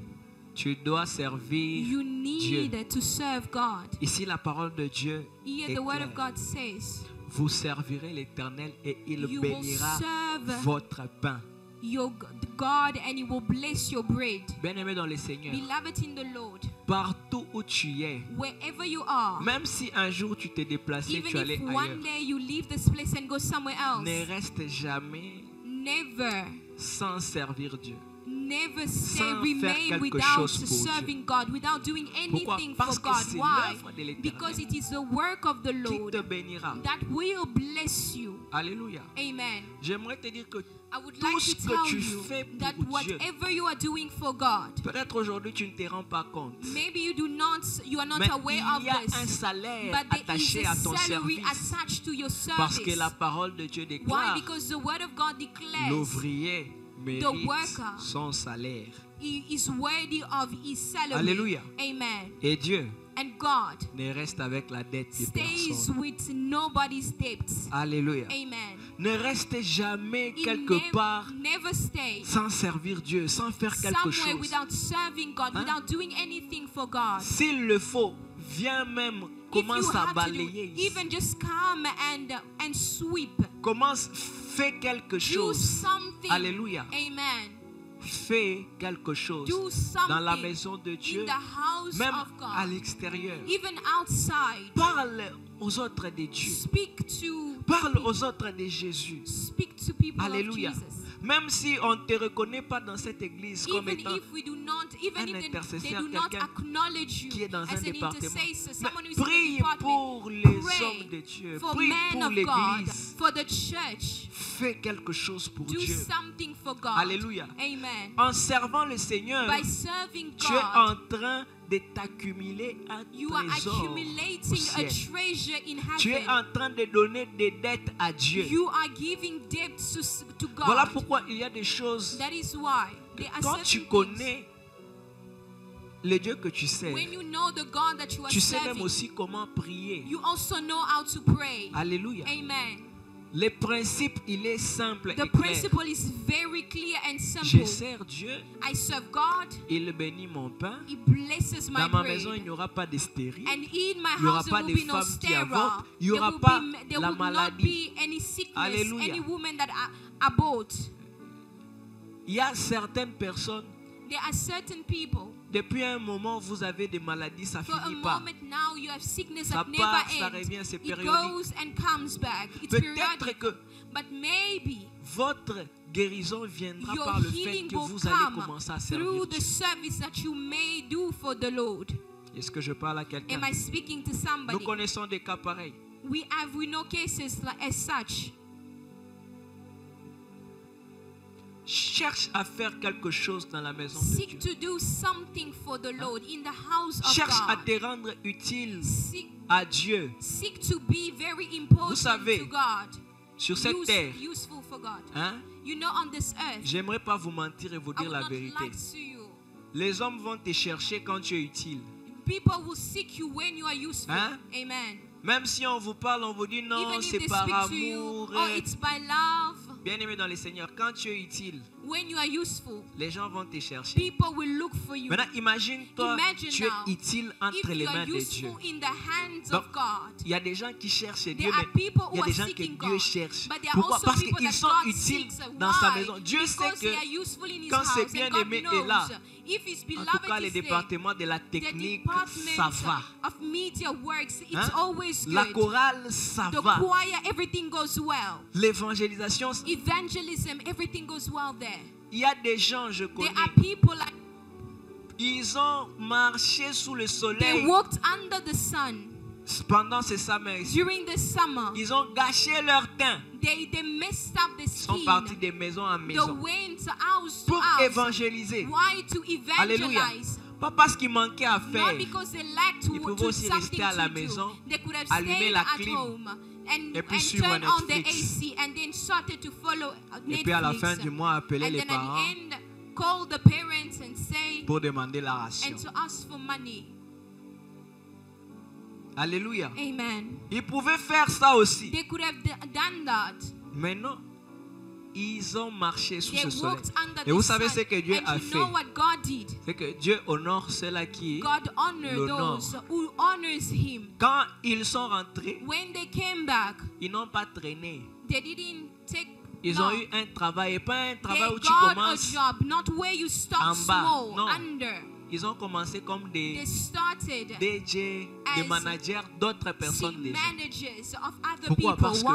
Tu dois servir You Dieu. need to serve God. Ici, la parole de Dieu Here est the word of claire. God says, Vous servirez l'Éternel et il you will bénira serve votre pain. your God and he will bless your bread. Bien-aimé dans le Seigneur, Beloved in the Lord, partout où tu es, wherever you are, même si un jour tu t'es déplacé, tu even allais if ailleurs, one day you leave this place and go somewhere ne else, reste jamais never, sans servir Dieu. never Sans stay, faire remain quelque without chose pour serving God, without doing Pourquoi? anything Parce for que God. c'est Why? l'œuvre de Because l'Éternel it is the work of the qui Lord te bénira. that will bless you. Alléluia. Amen. J'aimerais te dire que I would tout like ce to que tell tu you fais that pour Dieu, whatever you are doing for God, peut-être aujourd'hui tu ne te rends pas compte, maybe you are not mais aware of il y a un this, salaire but there attaché is a à ton salary service. attached to your Parce que service. la parole de Dieu Why? déclare, Because the word of God declares l'ouvrier mérite worker son salaire. he is worthy of his salary. Alléluia. Amen. Et Dieu And God ne reste avec la dette de stays personne. with nobody's debts. Alléluia. Amen. Ne reste jamais He quelque part never stays sans servir Dieu, sans faire quelque somewhere chose. without serving God, Hein? without doing anything for God. S'il le faut, viens même commence à balayer. Even just come and sweep. Commence, fais quelque chose. Alléluia. Amen. Fais quelque chose dans la maison de Dieu, même à l'extérieur. Parle aux autres de Dieu. Parle aux autres de Jésus. Alléluia. Même si on ne te reconnaît pas dans cette église comme étant un intercesseur, quelqu'un qui est dans un département, mais prie pour les hommes de Dieu, prie pour l'église. Fais quelque chose pour Dieu. Alléluia. En servant le Seigneur, tu es en train de t'accumuler un trésor au ciel. Tu es en train de donner des dettes à Dieu. Voilà pourquoi il y a des choses. Quand tu connais le Dieu que tu sers, tu sais même aussi comment prier. Alléluia. Le principe, il est simple et clair. Je sers Dieu. Il bénit mon pain. Dans ma maison, il n'y aura pas de stérile. Il n'y aura pas de femmes qui avortent. Il n'y aura pas la maladie. Alléluia. Il y a certaines personnes. Depuis un moment, vous avez des maladies, ça ne finit pas. Ça part, ça revient, c'est périodique. Peut-être que votre guérison viendra par le fait que vous allez commencer à servir Dieu. Est-ce que je parle à quelqu'un? Nous connaissons des cas pareils. We know cases as such. Cherche à faire quelque chose dans la maison de Dieu. To do something for the Lord in the house of Cherche God. à te rendre utile à Dieu. Seek to be very important. Vous savez, to God. Sur cette terre, useful for God. Hein? You know, on this earth, j'aimerais pas vous mentir et vous dire la vérité. Les hommes vont te chercher quand tu es utile. People will seek you when you are useful. Hein? Amen. Même si on vous parle, on vous dit non, c'est par amour. It's by love. Bien-aimé dans le Seigneur, quand tu es utile, when you are useful, les gens vont te chercher. People will look for you. Maintenant, imagine-toi, tu es utile entre les mains de Dieu. Donc, il y a des gens qui cherchent Dieu, mais il y a des gens que Dieu cherche. Pourquoi? Parce qu'ils sont utiles dans sa maison. Dieu sait que quand c'est bien-aimé est là, en tout cas, les départements de la technique, ça va. Hein? La chorale, ça va. L'évangélisation, everything goes well there. Il y a des gens, je connais, ils ont marché sous le soleil. They walked under the sun. Pendant ce summer, during the summer, ils ont gâché leur teint. They messed up the skin. Ils sont partis de maison en maison pour évangéliser. Why? To evangelize. Alléluia. Pas parce qu'il manquait à faire. Not because they lacked ils pouvaient aussi rester à la maison, allumer la clim et puis suivre Netflix. Et puis à la fin du mois, appeler les parents pour demander la ration. Alléluia. Amen. Ils pouvaient faire ça aussi. They could have done that. Mais non. Ils ont marché sous ce soleil. Et vous savez ce que Dieu a fait? C'est que Dieu honore ceux-là qui l'honorent. Quand ils sont rentrés, ils n'ont pas traîné. Ils ont eu un travail, et pas un travail où tu commences en bas. Non. Ils ont commencé comme des DJ, des managers d'autres personnes déjà. Pourquoi? Parce que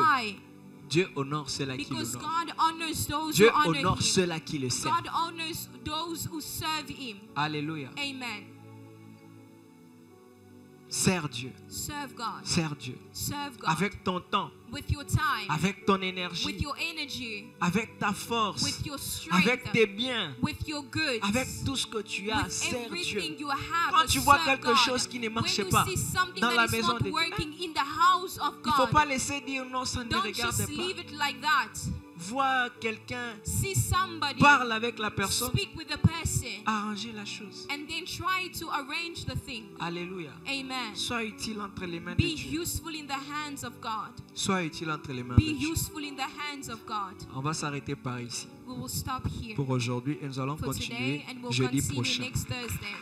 Dieu honore ceux-là qui l'honorent. Dieu honore ceux-là qui le servent. Alléluia. Amen. Sers Dieu. Serve God. Sers Dieu. Serve God. Avec ton temps. With your time. Avec ton énergie. With your energy. Avec ta force. With your strength. Avec tes biens. With your goods. Avec tout ce que tu as. Sers Dieu. You have, quand tu vois quelque chose qui ne marche pas dans la maison de Dieu, il ne faut pas laisser dire non, ça ne regarde pas. Vois quelqu'un, parle avec la personne, arranger la chose. And then try to arrange the thing. Alléluia. Amen. Sois utile entre les mains de Dieu. Be useful in the hands of God. Sois utile entre les mains de Dieu. Be useful in the hands of God. On va s'arrêter par ici. We will stop here pour aujourd'hui et nous allons continuer jeudi prochain. Next Thursday.